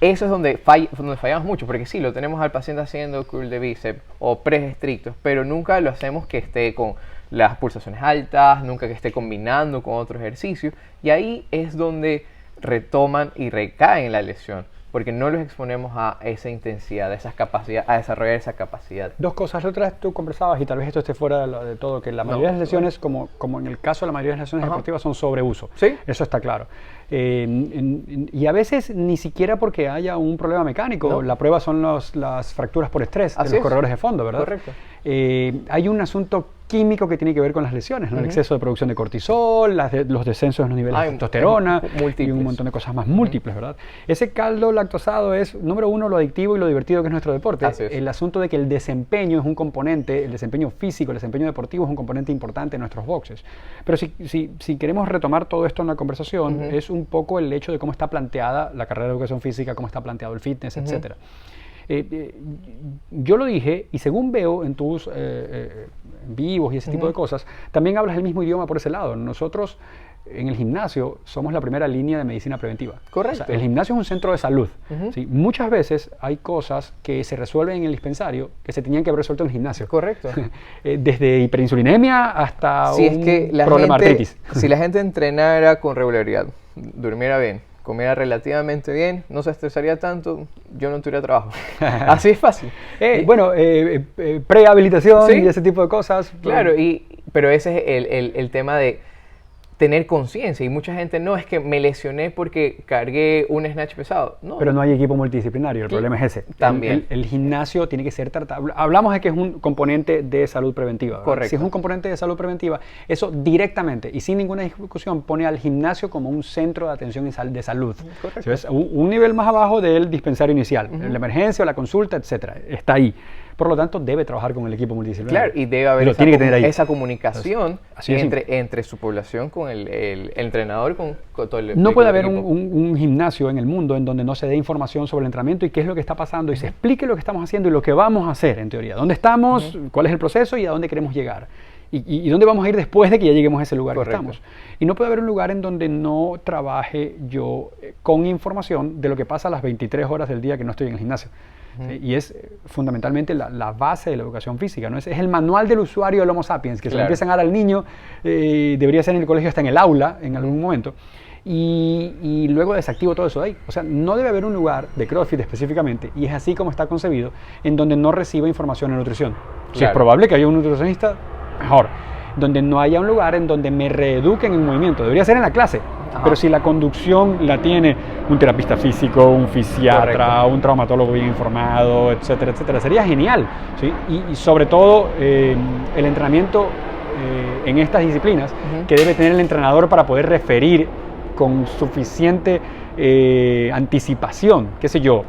eso es donde fallamos mucho, porque sí, lo tenemos al paciente haciendo curl de bíceps o press estrictos, pero nunca lo hacemos que esté con las pulsaciones altas, nunca que esté combinando con otro ejercicio, y ahí es donde retoman y recaen la lesión, porque no los exponemos a esa intensidad, a desarrollar esa capacidad. Dos cosas. La otra vez tú conversabas, y tal vez esto esté fuera de todo, que la mayoría de las lesiones, como en el caso de la mayoría de las lesiones deportivas, son sobreuso. ¿Sí? Eso está claro. Y a veces ni siquiera porque haya un problema mecánico. No. La prueba son las fracturas por estrés de los corredores de fondo, ¿verdad? Correcto. Hay un asunto químico que tiene que ver con las lesiones, ¿no? El exceso de producción de cortisol, los descensos en los niveles de testosterona y un montón de cosas más múltiples, ¿verdad? Ese caldo lactosado es, número uno, lo adictivo y lo divertido que es nuestro deporte. El asunto de que el desempeño es un componente, el desempeño físico, el desempeño deportivo es un componente importante en nuestros boxes. Pero si queremos retomar todo esto en la conversación, es un poco el hecho de cómo está planteada la carrera de educación física, cómo está planteado el fitness, etcétera. Yo lo dije, y según veo en tus vivos y ese tipo de cosas, también hablas el mismo idioma por ese lado. Nosotros en el gimnasio somos la primera línea de medicina preventiva. Correcto. O sea, el gimnasio es un centro de salud. ¿Sí? Muchas veces hay cosas que se resuelven en el dispensario que se tenían que haber resuelto en el gimnasio. Correcto. Desde hiperinsulinemia hasta problema de artritis. Si la gente entrenara con regularidad, durmiera bien, comiera relativamente bien, no se estresaría tanto, yo no tuviera trabajo. Así es fácil. Prehabilitación y ese tipo de cosas. Claro, pero ese es el tema de tener conciencia. Y mucha gente, no, es que me lesioné porque cargué un snatch pesado. No. Pero no hay equipo multidisciplinario, el problema es ese. También. El gimnasio tiene que ser tratado. Hablamos de que es un componente de salud preventiva, ¿verdad? Correcto. Si es un componente de salud preventiva, eso directamente y sin ninguna discusión pone al gimnasio como un centro de atención de salud. Correcto. Es un nivel más abajo del dispensario inicial, la emergencia, la consulta, etcétera. Está ahí. Por lo tanto, debe trabajar con el equipo multidisciplinario. Claro, y debe haber esa comunicación entre su población con el entrenador, con todo el No puede haber equipo. un gimnasio en el mundo en donde no se dé información sobre el entrenamiento y qué es lo que está pasando y se explique lo que estamos haciendo y lo que vamos a hacer en teoría. ¿Dónde estamos? ¿Cuál es el proceso? ¿Y a dónde queremos llegar? ¿Y dónde vamos a ir después de que ya lleguemos a ese lugar que estamos? Y no puede haber un lugar en donde no trabaje yo con información de lo que pasa a las 23 horas del día que no estoy en el gimnasio. ¿Sí? Y es fundamentalmente la base de la educación física, ¿no? Es el manual del usuario del Homo sapiens, que se lo empiezan a dar al niño, debería ser en el colegio hasta en el aula en algún momento, y luego desactivo todo eso de ahí. O sea, no debe haber un lugar de CrossFit específicamente, y es así como está concebido, en donde no reciba información de nutrición. Si es probable que haya un nutricionista, mejor. Donde no haya un lugar en donde me reeduquen en movimiento. Debería ser en la clase. Pero si la conducción la tiene un terapista físico, un fisiatra, un traumatólogo bien informado, etcétera, etcétera, sería genial, ¿sí? Y sobre todo el entrenamiento en estas disciplinas que debe tener el entrenador para poder referir con suficiente anticipación, qué sé yo.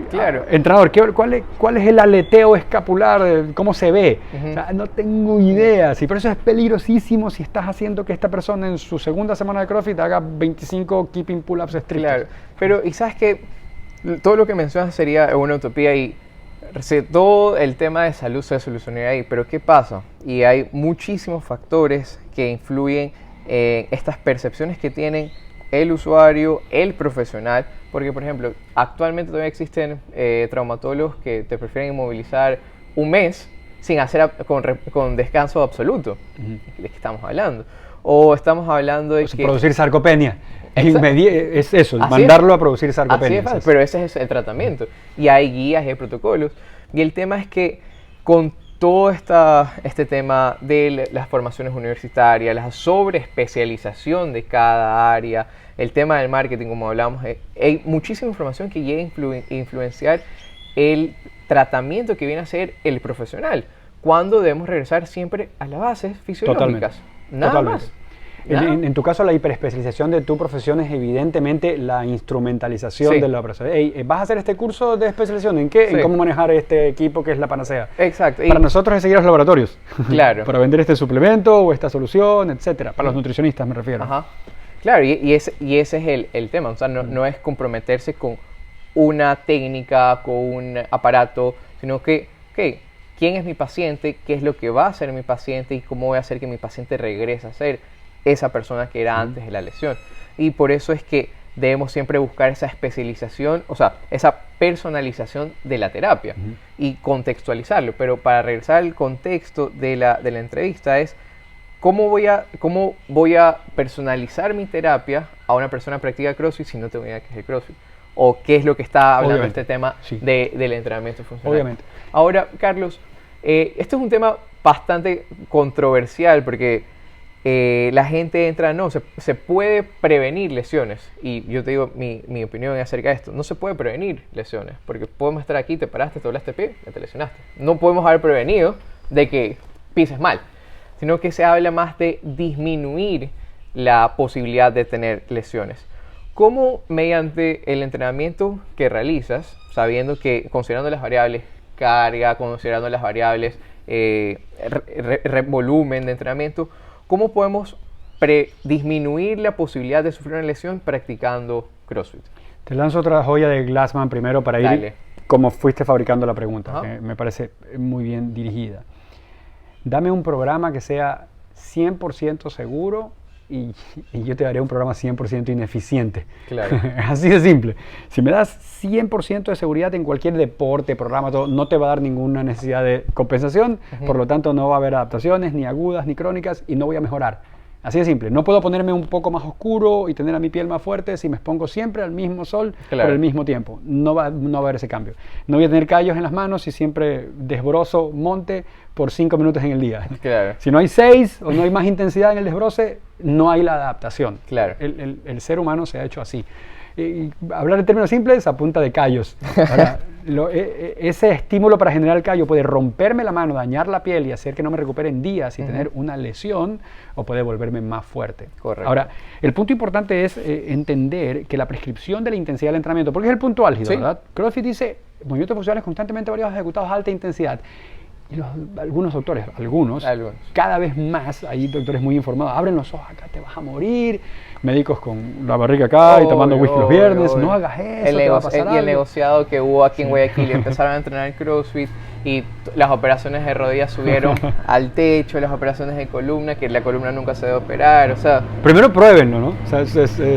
Claro. Entrenador, ¿cuál es el aleteo escapular? ¿Cómo se ve? O sea, no tengo idea. Sí, por eso es peligrosísimo si estás haciendo que esta persona en su segunda semana de CrossFit haga 25 keeping pull-ups estrictos. Claro, pero y sabes que todo lo que mencionas sería una utopía y todo el tema de salud se solucionaría ahí, pero ¿qué pasa? Y hay muchísimos factores que influyen en estas percepciones que tienen el usuario, el profesional, porque por ejemplo, actualmente todavía existen traumatólogos que te prefieren inmovilizar un mes sin hacer con descanso absoluto, de que estamos hablando. O estamos hablando de que... producir sarcopenia. Es eso, mandarlo a producir sarcopenia. Así es, pero ese es el tratamiento. Y hay guías y hay protocolos. Y el tema es que con todo este tema de las formaciones universitarias, la sobreespecialización de cada área, el tema del marketing, como hablamos, hay muchísima información que llega a influenciar el tratamiento que viene a ser el profesional, cuando debemos regresar siempre a las bases fisiológicas. Nada más. En tu caso, la hiperespecialización de tu profesión es evidentemente la instrumentalización de la operación. ¿Vas a hacer este curso de especialización? ¿En qué? En cómo manejar este equipo que es la panacea. Exacto. Para nosotros es seguir a los laboratorios. Claro. Para vender este suplemento o esta solución, etcétera. Para los nutricionistas me refiero. Ajá. Claro, y ese es el tema. O sea, no es comprometerse con una técnica, con un aparato, sino que, ¿quién es mi paciente? ¿Qué es lo que va a hacer mi paciente? ¿Y cómo voy a hacer que mi paciente regrese a ser esa persona que era antes de la lesión? Y por eso es que debemos siempre buscar esa especialización, o sea, esa personalización de la terapia y contextualizarlo. Pero para regresar al contexto de la entrevista es ¿cómo voy a personalizar mi terapia a una persona que practica CrossFit si no tengo idea qué es el CrossFit? ¿O qué es lo que está hablando este tema del entrenamiento funcional? Obviamente. Ahora, Carlos, este es un tema bastante controversial porque la gente entra, no, se puede prevenir lesiones. Y yo te digo mi opinión acerca de esto. No se puede prevenir lesiones, porque podemos estar aquí, te paraste, te doblaste el pie, ya te lesionaste. No podemos haber prevenido de que pises mal, sino que se habla más de disminuir la posibilidad de tener lesiones. ¿Cómo mediante el entrenamiento que realizas, sabiendo que considerando las variables carga, considerando las variables volumen de entrenamiento, cómo podemos disminuir la posibilidad de sufrir una lesión practicando CrossFit? Te lanzo otra joya de Glassman primero para ir como fuiste fabricando la pregunta, que me parece muy bien dirigida. Dame un programa que sea 100% seguro y yo te daré un programa 100% ineficiente. Claro. Así de simple. Si me das 100% de seguridad en cualquier deporte, programa, todo, no te va a dar ninguna necesidad de compensación, por lo tanto no va a haber adaptaciones, ni agudas, ni crónicas, y no voy a mejorar. Así de simple. No puedo ponerme un poco más oscuro y tener a mi piel más fuerte si me expongo siempre al mismo sol por el mismo tiempo. No va a haber ese cambio. No voy a tener callos en las manos si siempre desbrozo monte por 5 minutos en el día. Claro. Si no hay 6 o no hay más intensidad en el desbroce, no hay la adaptación. Claro. El ser humano se ha hecho así. Y hablar en términos simples, a punta de callos. Ahora, ese estímulo para generar el callo puede romperme la mano, dañar la piel y hacer que no me recupere en días y tener una lesión, o puede volverme más fuerte. Correcto. Ahora, el punto importante es entender que la prescripción de la intensidad del entrenamiento, porque es el punto álgido, ¿verdad? CrossFit dice movimientos funcionales constantemente variados ejecutados a alta intensidad. Y algunos doctores, cada vez más, hay doctores muy informados, abren los ojos, acá te vas a morir, médicos con la barriga acá y tomando whisky los viernes, no hagas eso, te va a pasar algo. Y el negociado que hubo aquí en Guayaquil, empezaron a entrenar CrossFit y las operaciones de rodillas subieron al techo, las operaciones de columna, que la columna nunca se debe operar, o sea... Primero pruébenlo, ¿no? O sea,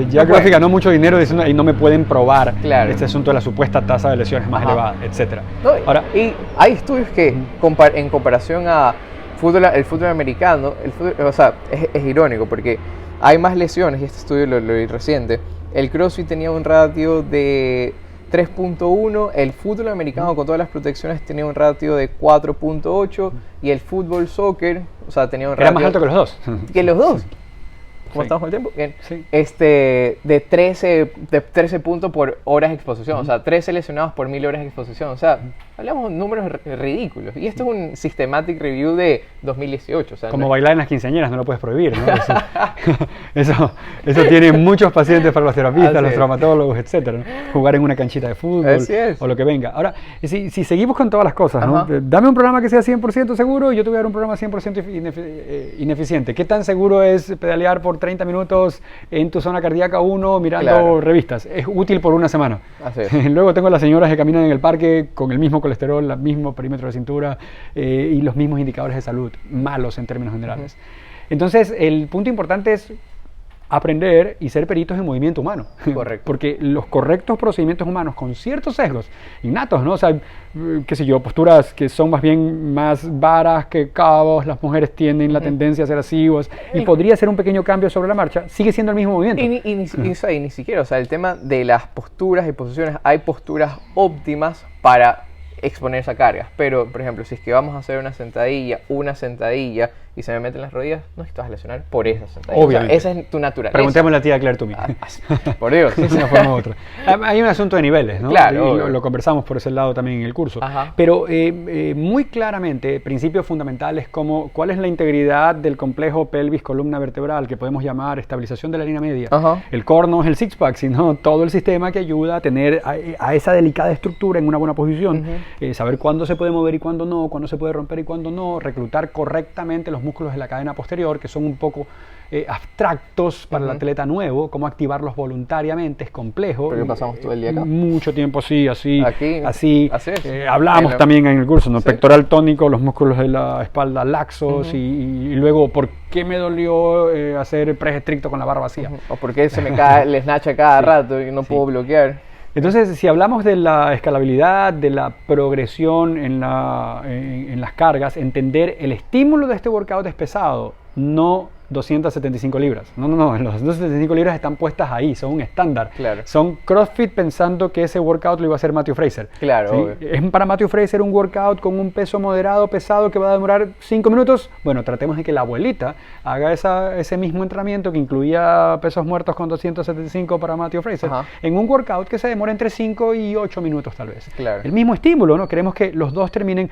ya CrossFit ganó mucho dinero diciendo y no me pueden probar este asunto de la supuesta tasa de lesiones más elevada, etc. No, ahora, y hay estudios que, en comparación a el fútbol americano, o sea, es irónico porque hay más lesiones, y este estudio lo vi reciente. El CrossFit tenía un ratio de 3.1, el fútbol americano con todas las protecciones tenía un ratio de 4.8 y el fútbol soccer, o sea, tenía un ratio... Era más alto que los dos. Que los dos. ¿Cómo estamos con el tiempo? Bien. Sí. De 13 puntos por horas de exposición, o sea, 13 lesionados por 1000 horas de exposición, o sea, hablamos de números ridículos. Y esto es un systematic review de 2018. O sea, como bailar en las quinceañeras, no lo puedes prohibir, ¿no? Eso tiene muchos pacientes para los terapistas, los traumatólogos, etcétera, ¿no? Jugar en una canchita de fútbol o lo que venga. Ahora, si seguimos con todas las cosas, ¿no? Dame un programa que sea 100% seguro y yo te voy a dar un programa 100% ineficiente. ¿Qué tan seguro es pedalear por 30 minutos en tu zona cardíaca 1 mirando revistas? Es útil por una semana. Luego tengo las señoras que caminan en el parque con el mismo colesterol, el mismo perímetro de cintura y los mismos indicadores de salud, malos en términos generales. Entonces, el punto importante es aprender y ser peritos en movimiento humano. Correcto. Porque los correctos procedimientos humanos con ciertos sesgos innatos, ¿no? O sea, qué sé yo, posturas que son más varas que cabos, las mujeres tienen la tendencia a ser asivos y podría ser un pequeño cambio sobre la marcha, sigue siendo el mismo movimiento. Y ni siquiera, o sea, el tema de las posturas y posiciones, hay posturas óptimas para exponerse a cargas, pero por ejemplo, si es que vamos a hacer una sentadilla y se me meten las rodillas, no es que te vas a lesionar por esa sentadilla. Obviamente. O sea, esa es tu naturaleza. Preguntémosle a la tía Claire Toomey. Por Dios. De una forma u otra. Hay un asunto de niveles, ¿no? Claro. Lo conversamos por ese lado también en el curso. Pero muy claramente, principios fundamentales como cuál es la integridad del complejo pelvis-columna vertebral, que podemos llamar estabilización de la línea media. El core no es el six-pack, sino todo el sistema que ayuda a tener a esa delicada estructura en una buena posición. Saber cuándo se puede mover y cuándo no, cuándo se puede romper y cuándo no, reclutar correctamente los músculos de la cadena posterior, que son un poco abstractos para el atleta nuevo, cómo activarlos voluntariamente, es complejo. Porque pasamos todo el día acá. Mucho tiempo así. Así hablamos también en el curso, ¿no? Pectoral tónico, los músculos de la espalda laxos y luego, ¿por qué me dolió hacer press estricto con la barra vacía? O por qué se me cae el snatch a cada rato y no puedo bloquear. Entonces, si hablamos de la escalabilidad, de la progresión en las cargas, entender el estímulo de este workout es pesado, no 275 libras. No, los 275 libras están puestas ahí, son un estándar. Claro. Son CrossFit pensando que ese workout lo iba a hacer Matthew Fraser. Claro. ¿Sí? ¿Es para Matthew Fraser un workout con un peso moderado, pesado, que va a demorar 5 minutos? Bueno, tratemos de que la abuelita haga ese mismo entrenamiento que incluía pesos muertos con 275 para Matthew Fraser, en un workout que se demora entre 5 y 8 minutos tal vez. Claro. El mismo estímulo, ¿no? Queremos que los dos terminen...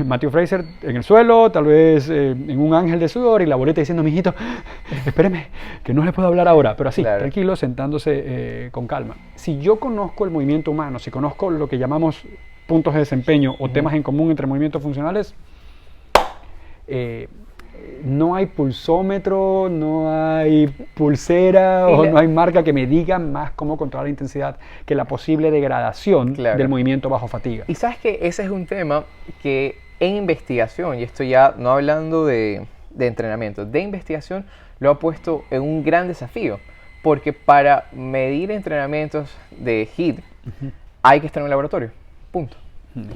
Matthew Fraser en el suelo, tal vez en un ángel de sudor y la boleta diciendo, mijito, espéreme, que no le puedo hablar ahora, pero así, tranquilo, sentándose con calma. Si yo conozco el movimiento humano, si conozco lo que llamamos puntos de desempeño o temas en común entre movimientos funcionales, no hay pulsómetro, no hay pulsera o no hay marca que me diga más cómo controlar la intensidad que la posible degradación del movimiento bajo fatiga. Y sabes que ese es un tema que en investigación, y esto ya no hablando de entrenamiento, de investigación lo ha puesto en un gran desafío, porque para medir entrenamientos de HIIT hay que estar en un laboratorio, punto.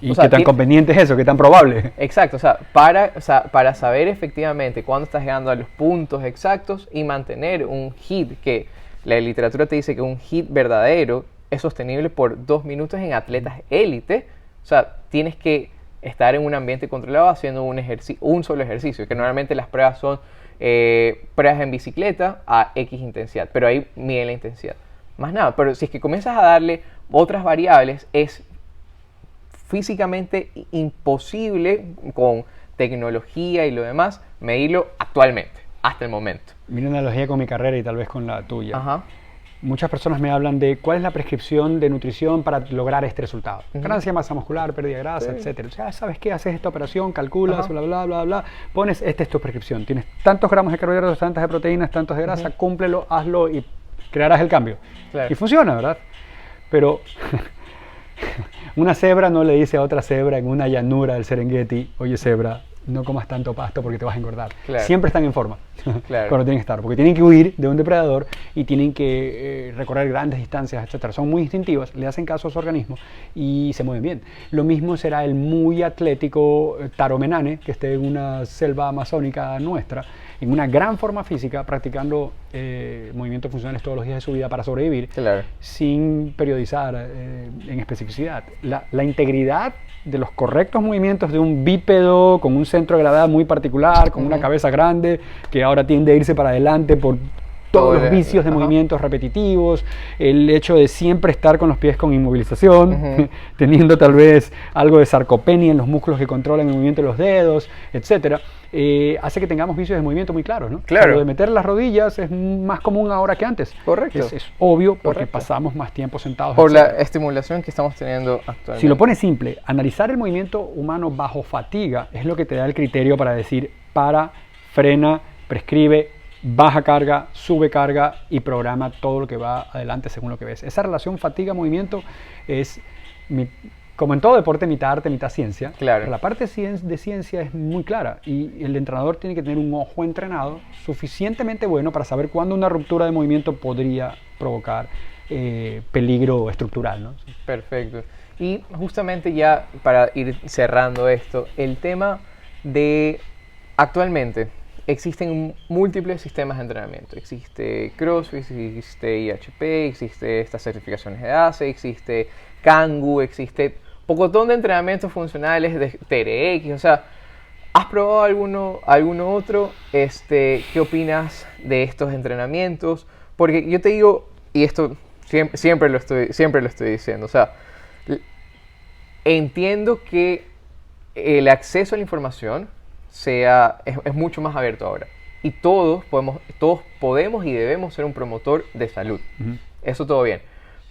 ¿Y qué tan conveniente es eso? ¿Qué tan probable? Exacto, o sea, para saber efectivamente cuándo estás llegando a los puntos exactos y mantener un HIIT, que la literatura te dice que un HIIT verdadero es sostenible por 2 minutos en atletas élite, o sea, tienes que estar en un ambiente controlado haciendo un solo ejercicio, que normalmente las pruebas son pruebas en bicicleta a X intensidad, pero ahí mide la intensidad. Más nada, pero si es que comienzas a darle otras variables, es físicamente imposible con tecnología y lo demás medirlo actualmente, hasta el momento. Mira una analogía con mi carrera y tal vez con la tuya. Ajá. Muchas personas me hablan de cuál es la prescripción de nutrición para lograr este resultado. Ganancia de masa muscular, pérdida de grasa, etcétera. O sea, ¿sabes qué? Haces esta operación, calculas, bla, bla, bla, bla, pones, esta es tu prescripción. Tienes tantos gramos de carbohidratos, tantas de proteínas, tantos de grasa, cúmplelo, hazlo y crearás el cambio. Claro. Y funciona, ¿verdad? Pero una cebra no le dice a otra cebra en una llanura del Serengeti, oye cebra, no comas tanto pasto porque te vas a engordar. Claro. Siempre están en forma, claro, cuando tienen que estar, porque tienen que huir de un depredador y tienen que recorrer grandes distancias, etcétera. Son muy instintivas, le hacen caso a su organismo y se mueven bien. Lo mismo será el muy atlético taromenane, que esté en una selva amazónica nuestra, en una gran forma física, practicando movimientos funcionales todos los días de su vida para sobrevivir, claro, sin periodizar en especificidad. La integridad de los correctos movimientos de un bípedo con un centro de gravedad muy particular, con una cabeza grande, que ahora tiende a irse para adelante por todos los vicios de movimientos repetitivos, el hecho de siempre estar con los pies con inmovilización, teniendo tal vez algo de sarcopenia en los músculos que controlan el movimiento de los dedos, etcétera, hace que tengamos vicios de movimiento muy claros, ¿no? Claro. O sea, lo de meter las rodillas es más común ahora que antes. Correcto. Es obvio porque pasamos más tiempo sentados. Por la estimulación que estamos teniendo actualmente. Si lo pones simple, analizar el movimiento humano bajo fatiga es lo que te da el criterio para decir para, frena, prescribe, baja carga, sube carga y programa todo lo que va adelante según lo que ves. Esa relación fatiga-movimiento es, como en todo deporte, mitad arte, mitad ciencia. Claro. La parte de ciencia es muy clara y el entrenador tiene que tener un ojo entrenado suficientemente bueno para saber cuándo una ruptura de movimiento podría provocar peligro estructural, ¿no? Perfecto. Y justamente ya para ir cerrando esto, el tema de actualmente existen múltiples sistemas de entrenamiento. Existe CrossFit, existe IHP, existe estas certificaciones de ACE, existe Kangoo, existe pocotón de entrenamientos funcionales de TRX. O sea, ¿has probado alguno otro? ¿Qué opinas de estos entrenamientos? Porque yo te digo, y esto siempre lo estoy diciendo, o sea, entiendo que el acceso a la información es mucho más abierto ahora. Y todos podemos y debemos ser un promotor de salud. Eso todo bien.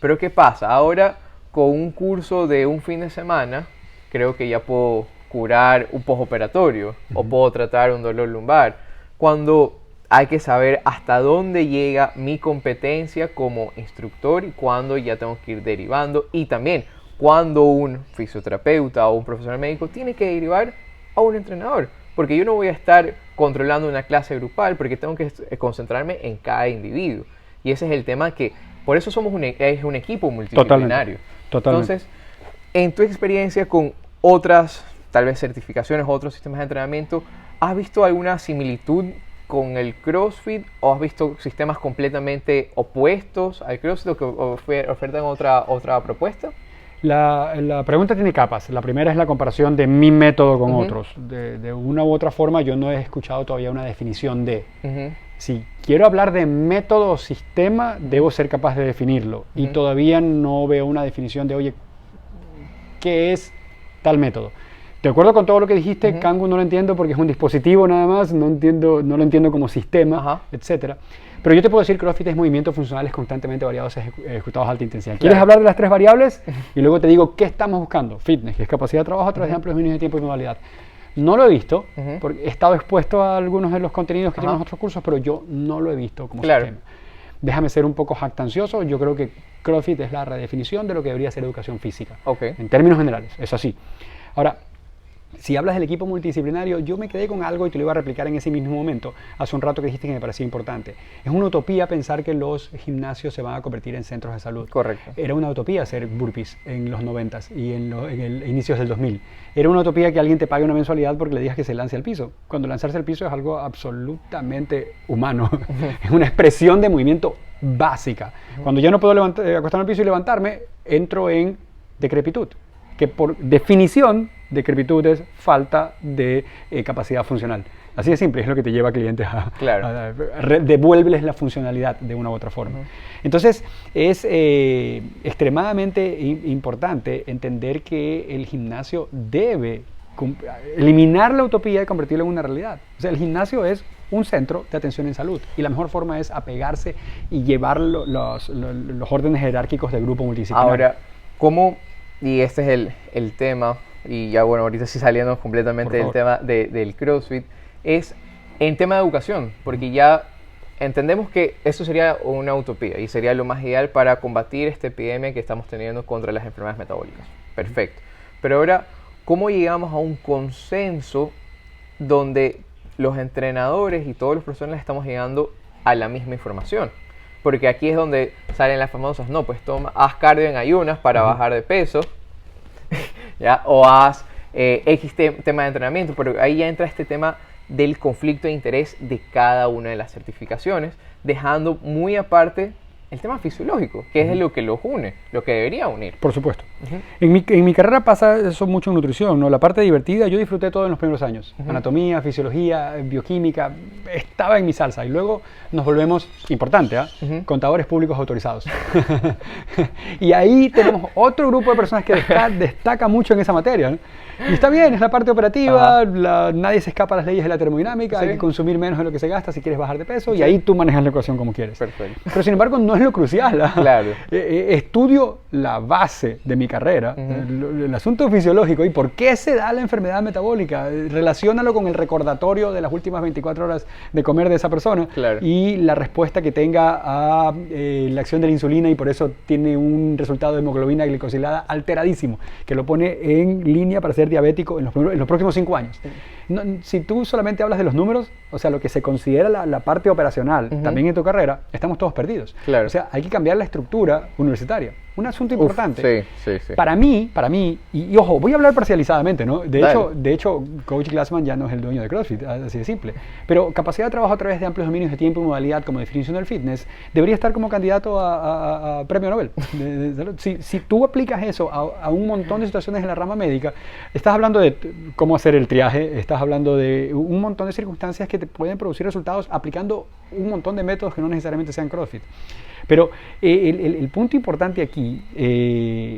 Pero ¿qué pasa? Ahora, con un curso de un fin de semana, creo que ya puedo curar un postoperatorio o puedo tratar un dolor lumbar. Cuando hay que saber hasta dónde llega mi competencia como instructor y cuándo ya tengo que ir derivando. Y también cuando un fisioterapeuta o un profesional médico tiene que derivar a un entrenador. Porque yo no voy a estar controlando una clase grupal porque tengo que concentrarme en cada individuo. Y ese es el tema que, por eso somos un equipo multidisciplinario. Totalmente. Entonces, en tu experiencia con otras, tal vez certificaciones, otros sistemas de entrenamiento, ¿has visto alguna similitud con el CrossFit o has visto sistemas completamente opuestos al CrossFit o que ofertan otra propuesta? La pregunta tiene capas. La primera es la comparación de mi método con otros. De una u otra forma, yo no he escuchado todavía una definición de... Si quiero hablar de método o sistema, debo ser capaz de definirlo. Y todavía no veo una definición de, oye, ¿qué es tal método? De acuerdo con todo lo que dijiste, Kangoo no lo entiendo porque es un dispositivo nada más, no lo entiendo como sistema, etcétera. Pero yo te puedo decir que CrossFit es movimientos funcionales constantemente variados ejecutados a alta intensidad. ¿Quieres hablar de las 3 variables? Y luego te digo qué estamos buscando. Fitness, que es capacidad de trabajo a través de amplios dominios de tiempo y modalidad. No lo he visto, porque he estado expuesto a algunos de los contenidos que tienen los otros cursos, pero yo no lo he visto como sistema. Déjame ser un poco jactancioso, yo creo que CrossFit es la redefinición de lo que debería ser educación física. En términos generales, es así. Ahora, Si hablas del equipo multidisciplinario, yo me quedé con algo y te lo iba a replicar en ese mismo momento, hace un rato que dijiste que me parecía importante. Es una utopía pensar que los gimnasios se van a convertir en centros de salud. Correcto. Era una utopía hacer burpees en los 90s y en el inicios del 2000. Era una utopía que alguien te pague una mensualidad porque le digas que se lance al piso. Cuando lanzarse al piso es algo absolutamente humano. Es una expresión de movimiento básica. Cuando ya no puedo acostarme al piso y levantarme, entro en decrepitud, que por definición decrepitud es falta de capacidad funcional. Así de simple, es lo que te lleva a clientes a devuélveles la funcionalidad de una u otra forma. Entonces, es extremadamente importante entender que el gimnasio debe eliminar la utopía y convertirlo en una realidad. O sea, el gimnasio es un centro de atención en salud y la mejor forma es apegarse y llevar los órdenes jerárquicos del grupo multidisciplinario. Ahora, ¿cómo, y este es el tema, y ya bueno, ahorita sí saliendo completamente del tema del CrossFit, es en tema de educación, porque ya entendemos que eso sería una utopía y sería lo más ideal para combatir esta epidemia que estamos teniendo contra las enfermedades metabólicas. Perfecto. Pero ahora, ¿cómo llegamos a un consenso donde los entrenadores y todos los profesionales estamos llegando a la misma información? Porque aquí es donde salen las famosas, no, pues haz cardio en ayunas para bajar de peso, ¿ya? O haz X tema de entrenamiento, pero ahí ya entra este tema del conflicto de interés de cada una de las certificaciones, dejando muy aparte el tema fisiológico, que es lo que los une, lo que debería unir. Por supuesto. En mi carrera pasa eso mucho en nutrición, ¿no? La parte divertida yo disfruté todo en los primeros años. Anatomía, fisiología, bioquímica, estaba en mi salsa. Y luego nos volvemos, importante, contadores públicos autorizados. Y ahí tenemos otro grupo de personas que destaca mucho en esa materia, ¿no? Y está bien, es la parte operativa, nadie se escapa a las leyes de la termodinámica, hay que consumir menos de lo que se gasta si quieres bajar de peso, y ahí tú manejas la ecuación como quieres. Perfecto. Pero sin embargo no es lo crucial. Claro. Estudio la base de mi carrera, el asunto fisiológico y por qué se da la enfermedad metabólica. Relaciónalo con el recordatorio de las últimas 24 horas de comer de esa persona y la respuesta que tenga a la acción de la insulina, y por eso tiene un resultado de hemoglobina glicosilada alteradísimo, que lo pone en línea para ser diabético en los próximos 5 años. No, si tú solamente hablas de los números, o sea, lo que se considera la parte operacional, también en tu carrera, estamos todos perdidos. Claro. O sea, hay que cambiar la estructura universitaria. Un asunto importante. Sí. Para mí, y ojo, voy a hablar parcializadamente, ¿no? De hecho, Coach Glassman ya no es el dueño de CrossFit, así de simple. Pero capacidad de trabajo a través de amplios dominios de tiempo y modalidad como definición del fitness debería estar como candidato a premio Nobel. Si tú aplicas eso a un montón de situaciones en la rama médica, estás hablando de cómo hacer el triaje, estás hablando de un montón de circunstancias que te pueden producir resultados aplicando un montón de métodos que no necesariamente sean CrossFit. Pero el punto importante aquí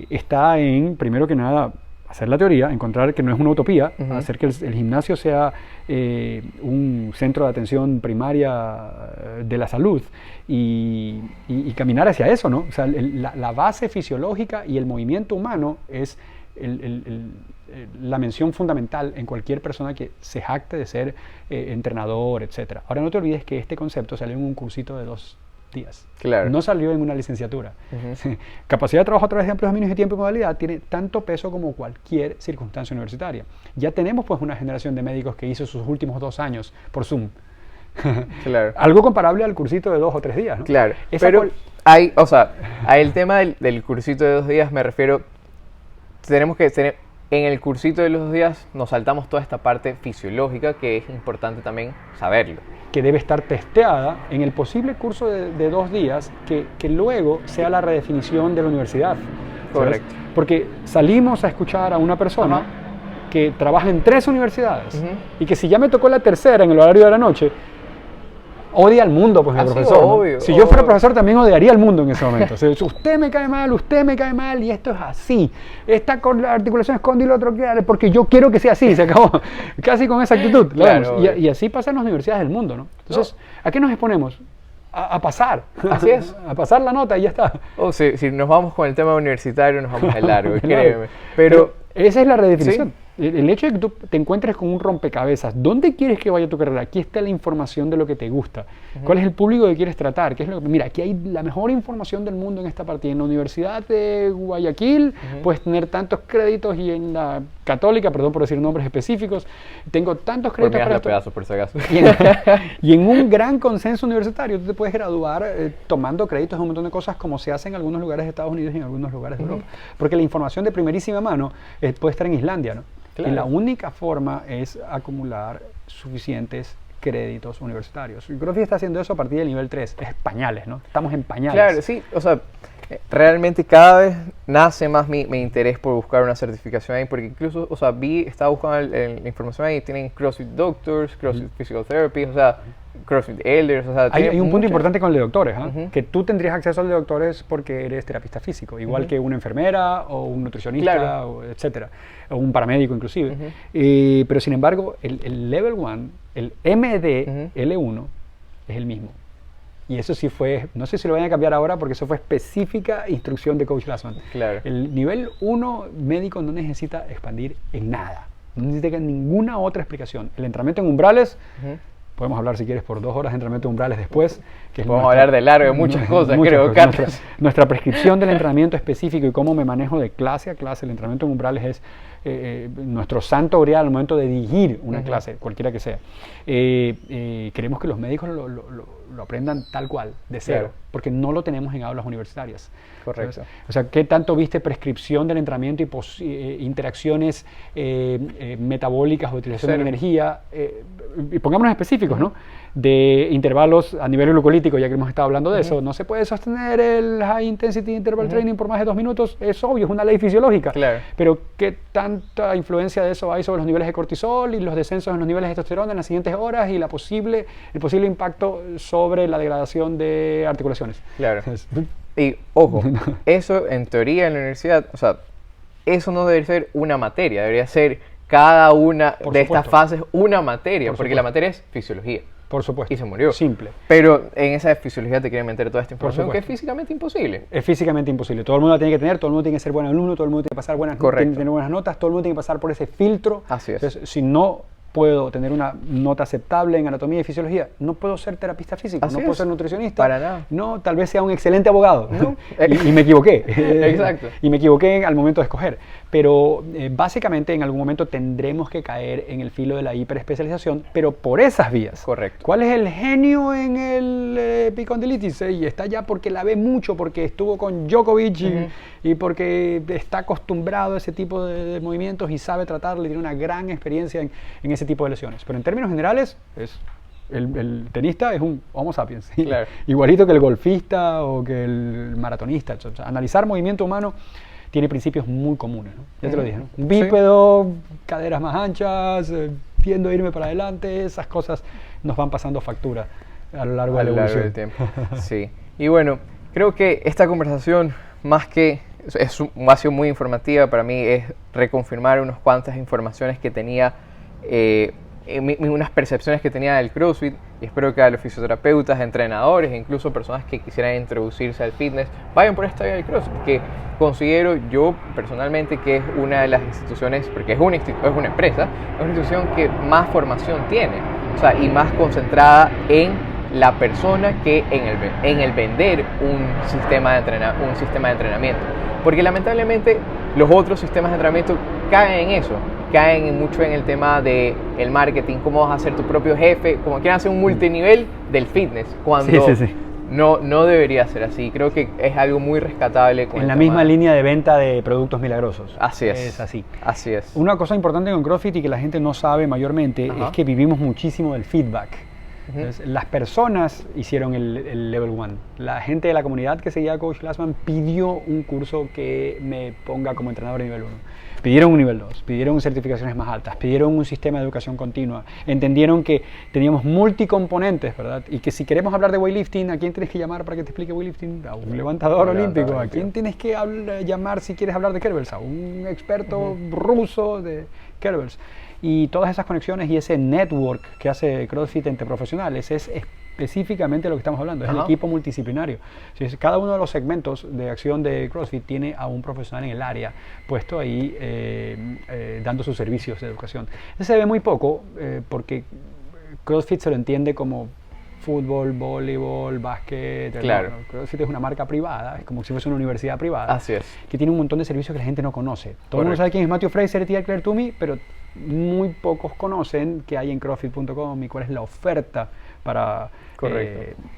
está en, primero que nada, hacer la teoría, encontrar que no es una utopía, hacer que el gimnasio sea un centro de atención primaria de la salud y caminar hacia eso, ¿no? O sea, la base fisiológica y el movimiento humano es la mención fundamental en cualquier persona que se jacte de ser entrenador, etc. Ahora no te olvides que este concepto salió en un cursito de 2 días. Claro. No salió en una licenciatura. Capacidad de trabajo a través de amplios dominios de tiempo y modalidad tiene tanto peso como cualquier circunstancia universitaria. Ya tenemos pues una generación de médicos que hizo sus últimos 2 años por Zoom. Claro. Algo comparable al cursito de 2 o 3 días, ¿no? Claro. Pero hay el tema del cursito de 2 días, me refiero, tenemos que tener, en el cursito de los 2 días nos saltamos toda esta parte fisiológica que es importante también saberlo. Que debe estar testeada en el posible curso de 2 días que luego sea la redefinición de la universidad. Correcto. ¿Sabes? Porque salimos a escuchar a una persona que trabaja en 3 universidades y que si ya me tocó la tercera en el horario de la noche, odia al mundo, pues, el profesor. Obvio, ¿no? Si yo fuera profesor también odiaría al mundo en ese momento. O sea, usted me cae mal y esto es así. Esta articulación es condilo troqueal porque yo quiero que sea así, se acabó. Casi con esa actitud. Claro, y así pasa en las universidades del mundo, ¿no? Entonces, ¿a qué nos exponemos? A pasar. Así es. A pasar la nota y ya está. Si nos vamos con el tema universitario, nos vamos de largo, créeme. Pero esa es la redefinición. Sí. el hecho de que tú te encuentres con un rompecabezas, ¿dónde quieres que vaya tu carrera? Aquí está la información de lo que te gusta. ¿Cuál es el público que quieres tratar? ¿Qué es mira, aquí hay la mejor información del mundo en esta partida. En la Universidad de Guayaquil puedes tener tantos créditos y en la Católica, perdón por decir nombres específicos, tengo tantos créditos para esto. Pedazos, por si acaso. Y en un gran consenso universitario tú te puedes graduar tomando créditos en un montón de cosas como se hace en algunos lugares de Estados Unidos y en algunos lugares de Europa. Porque la información de primerísima mano puede estar en Islandia, ¿no? Claro. Y la única forma es acumular suficientes créditos universitarios. Y CrossFit está haciendo eso a partir del nivel 3, es pañales, ¿no? Estamos en pañales. Claro, sí, o sea, realmente cada vez nace más mi interés por buscar una certificación ahí, porque incluso, o sea, estaba buscando la información ahí, tienen CrossFit Doctors, CrossFit Physical Therapy, o sea, CrossFit Elders, o sea, hay un punto importante con el de doctores, que tú tendrías acceso al de doctores porque eres terapista físico, igual que una enfermera o un nutricionista, claro, o etcétera, o un paramédico inclusive. Pero sin embargo, el Level 1, el MDL1 es el mismo. Y eso sí fue, no sé si lo vayan a cambiar ahora porque eso fue específica instrucción de Coach Glassman. Claro. El nivel 1 médico no necesita expandir en nada, no necesita ninguna otra explicación. El entrenamiento en umbrales, podemos hablar si quieres por 2 horas de entrenamiento en umbrales después. Que podemos hablar de largo de muchas cosas, creo. Nuestra prescripción del entrenamiento específico y cómo me manejo de clase a clase, el entrenamiento en umbrales es nuestro santo grial al momento de dirigir una clase, cualquiera que sea. Queremos que los médicos lo aprendan tal cual, de cero, porque no lo tenemos en aulas universitarias. Correcto. ¿Sabes? O sea, ¿qué tanto viste prescripción del entrenamiento y interacciones metabólicas o utilización de energía? Y pongámonos específicos, ¿no? De intervalos a nivel glucolítico, ya que hemos estado hablando de eso. No se puede sostener el High Intensity Interval Training por más de 2 minutos, es obvio, es una ley fisiológica. Claro. Pero ¿qué tanta influencia de eso hay sobre los niveles de cortisol y los descensos en los niveles de testosterona en las siguientes horas y el posible impacto sobre la degradación de articulaciones? Claro. Y ojo, eso en teoría en la universidad, o sea, eso no debería ser una materia, debería ser cada una de estas fases una materia, porque la materia es fisiología. Por supuesto. Y se murió. Simple. Pero en esa fisiología te quieren meter toda esta información que es físicamente imposible. Es físicamente imposible. Todo el mundo la tiene que tener, todo el mundo tiene que ser buen alumno, todo el mundo tiene que pasar tiene que tener buenas notas, todo el mundo tiene que pasar por ese filtro. Así es. Entonces, si no puedo tener una nota aceptable en anatomía y fisiología, no puedo ser terapista físico, no puedo ser nutricionista. Para nada. No, tal vez sea un excelente abogado. No. y me equivoqué. Exacto. Y me equivoqué al momento de escoger. Pero básicamente en algún momento tendremos que caer en el filo de la hiperespecialización, pero por esas vías. Correcto. ¿Cuál es el genio en el epicondilitis? Y está allá porque la ve mucho, porque estuvo con Djokovic y porque está acostumbrado a ese tipo de movimientos y sabe tratarlo y tiene una gran experiencia en ese tipo de lesiones. Pero en términos generales, el tenista es un Homo sapiens. Claro. Igualito que el golfista o que el maratonista. O sea, analizar movimiento humano tiene principios muy comunes, ¿no? Ya te lo dije, ¿no? Un bípedo, caderas más anchas, tiendo a irme para adelante, esas cosas nos van pasando factura a lo largo de la evolución. Del tiempo. Sí. Y bueno, creo que esta conversación, más que ha sido muy informativa para mí, es reconfirmar unas cuantas informaciones que tenía, unas percepciones que tenía del CrossFit, y espero que a los fisioterapeutas, entrenadores e incluso personas que quisieran introducirse al fitness vayan por esta vía del CrossFit, que considero yo personalmente que es una de las instituciones, porque es una empresa, es una institución que más formación tiene, o sea, y más concentrada en la persona que en el vender un sistema de entrenamiento, porque lamentablemente los otros sistemas de entrenamiento caen en eso, caen mucho en el tema del marketing, cómo vas a ser tu propio jefe, como quieren hacer un multinivel del fitness, cuando no debería ser así. Creo que es algo muy rescatable. En la misma línea de venta de productos milagrosos. Así es. Es así. Así es. Una cosa importante con CrossFit y que la gente no sabe mayormente es que vivimos muchísimo del feedback. Entonces, las personas hicieron el Level 1. La gente de la comunidad que seguía a Coach Glassman pidió un curso que me ponga como entrenador de nivel 1. Pidieron un nivel 2, pidieron certificaciones más altas, pidieron un sistema de educación continua, entendieron que teníamos multicomponentes, ¿verdad? Y que si queremos hablar de weightlifting, ¿a quién tienes que llamar para que te explique weightlifting? A un levantador olímpico. ¿A quién tienes que llamar si quieres hablar de kettlebells? A un experto ruso de kettlebells. Y todas esas conexiones y ese network que hace CrossFit entre profesionales es específicamente de lo que estamos hablando, es el equipo multidisciplinario. Cada uno de los segmentos de acción de CrossFit tiene a un profesional en el área puesto ahí dando sus servicios de educación. Eso se ve muy poco porque CrossFit se lo entiende como fútbol, voleibol, básquet. Claro. No, CrossFit es una marca privada, es como si fuese una universidad privada. Así es. Que tiene un montón de servicios que la gente no conoce. Todo el mundo sabe quién es Matthew Fraser y Tia Claire Toomey, pero muy pocos conocen qué hay en CrossFit.com y cuál es la oferta para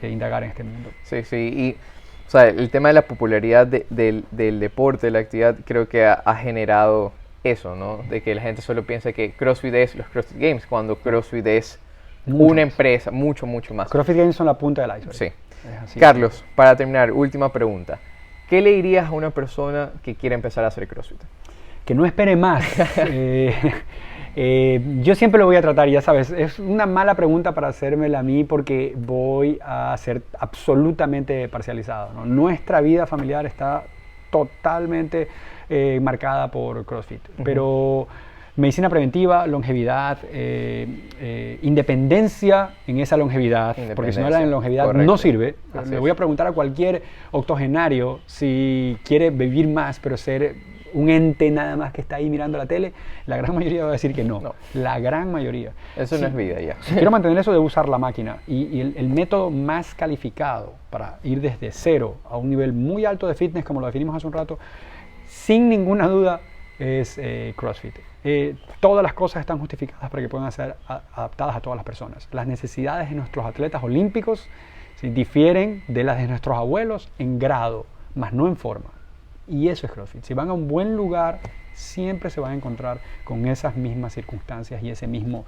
indagar en este mundo. Sí, sí. Y o sea, el tema de la popularidad del deporte, de la actividad, creo que ha generado eso, ¿no? De que la gente solo piensa que CrossFit es los CrossFit Games, cuando CrossFit es una empresa, mucho más. CrossFit Games son la punta del iceberg. Sí. Carlos, para terminar, última pregunta. ¿Qué le dirías a una persona que quiere empezar a hacer CrossFit? Que no espere más. Yo siempre lo voy a tratar, ya sabes, es una mala pregunta para hacérmela a mí porque voy a ser absolutamente parcializado, ¿no? Nuestra vida familiar está totalmente marcada por CrossFit, pero medicina preventiva, longevidad, independencia en esa longevidad, porque si no la longevidad no sirve. Le voy a preguntar a cualquier octogenario si quiere vivir más, pero ser un ente nada más que está ahí mirando la tele, la gran mayoría va a decir que no. La gran mayoría. Eso no es vida ya. Si quiero mantener eso, debo usar la máquina. Y el método más calificado para ir desde cero a un nivel muy alto de fitness, como lo definimos hace un rato, sin ninguna duda, es CrossFit. Todas las cosas están justificadas para que puedan ser adaptadas a todas las personas. Las necesidades de nuestros atletas olímpicos difieren de las de nuestros abuelos en grado, más no en forma. Y eso es CrossFit. Si van a un buen lugar, siempre se van a encontrar con esas mismas circunstancias y ese mismo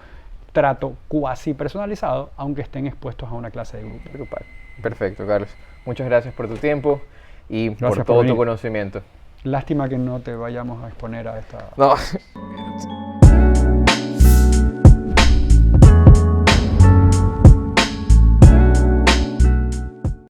trato cuasi personalizado, aunque estén expuestos a una clase de grupo. Grupal. Perfecto, Carlos. Muchas gracias por tu tiempo y por todo tu conocimiento. Lástima que no te vayamos a exponer a esta... No.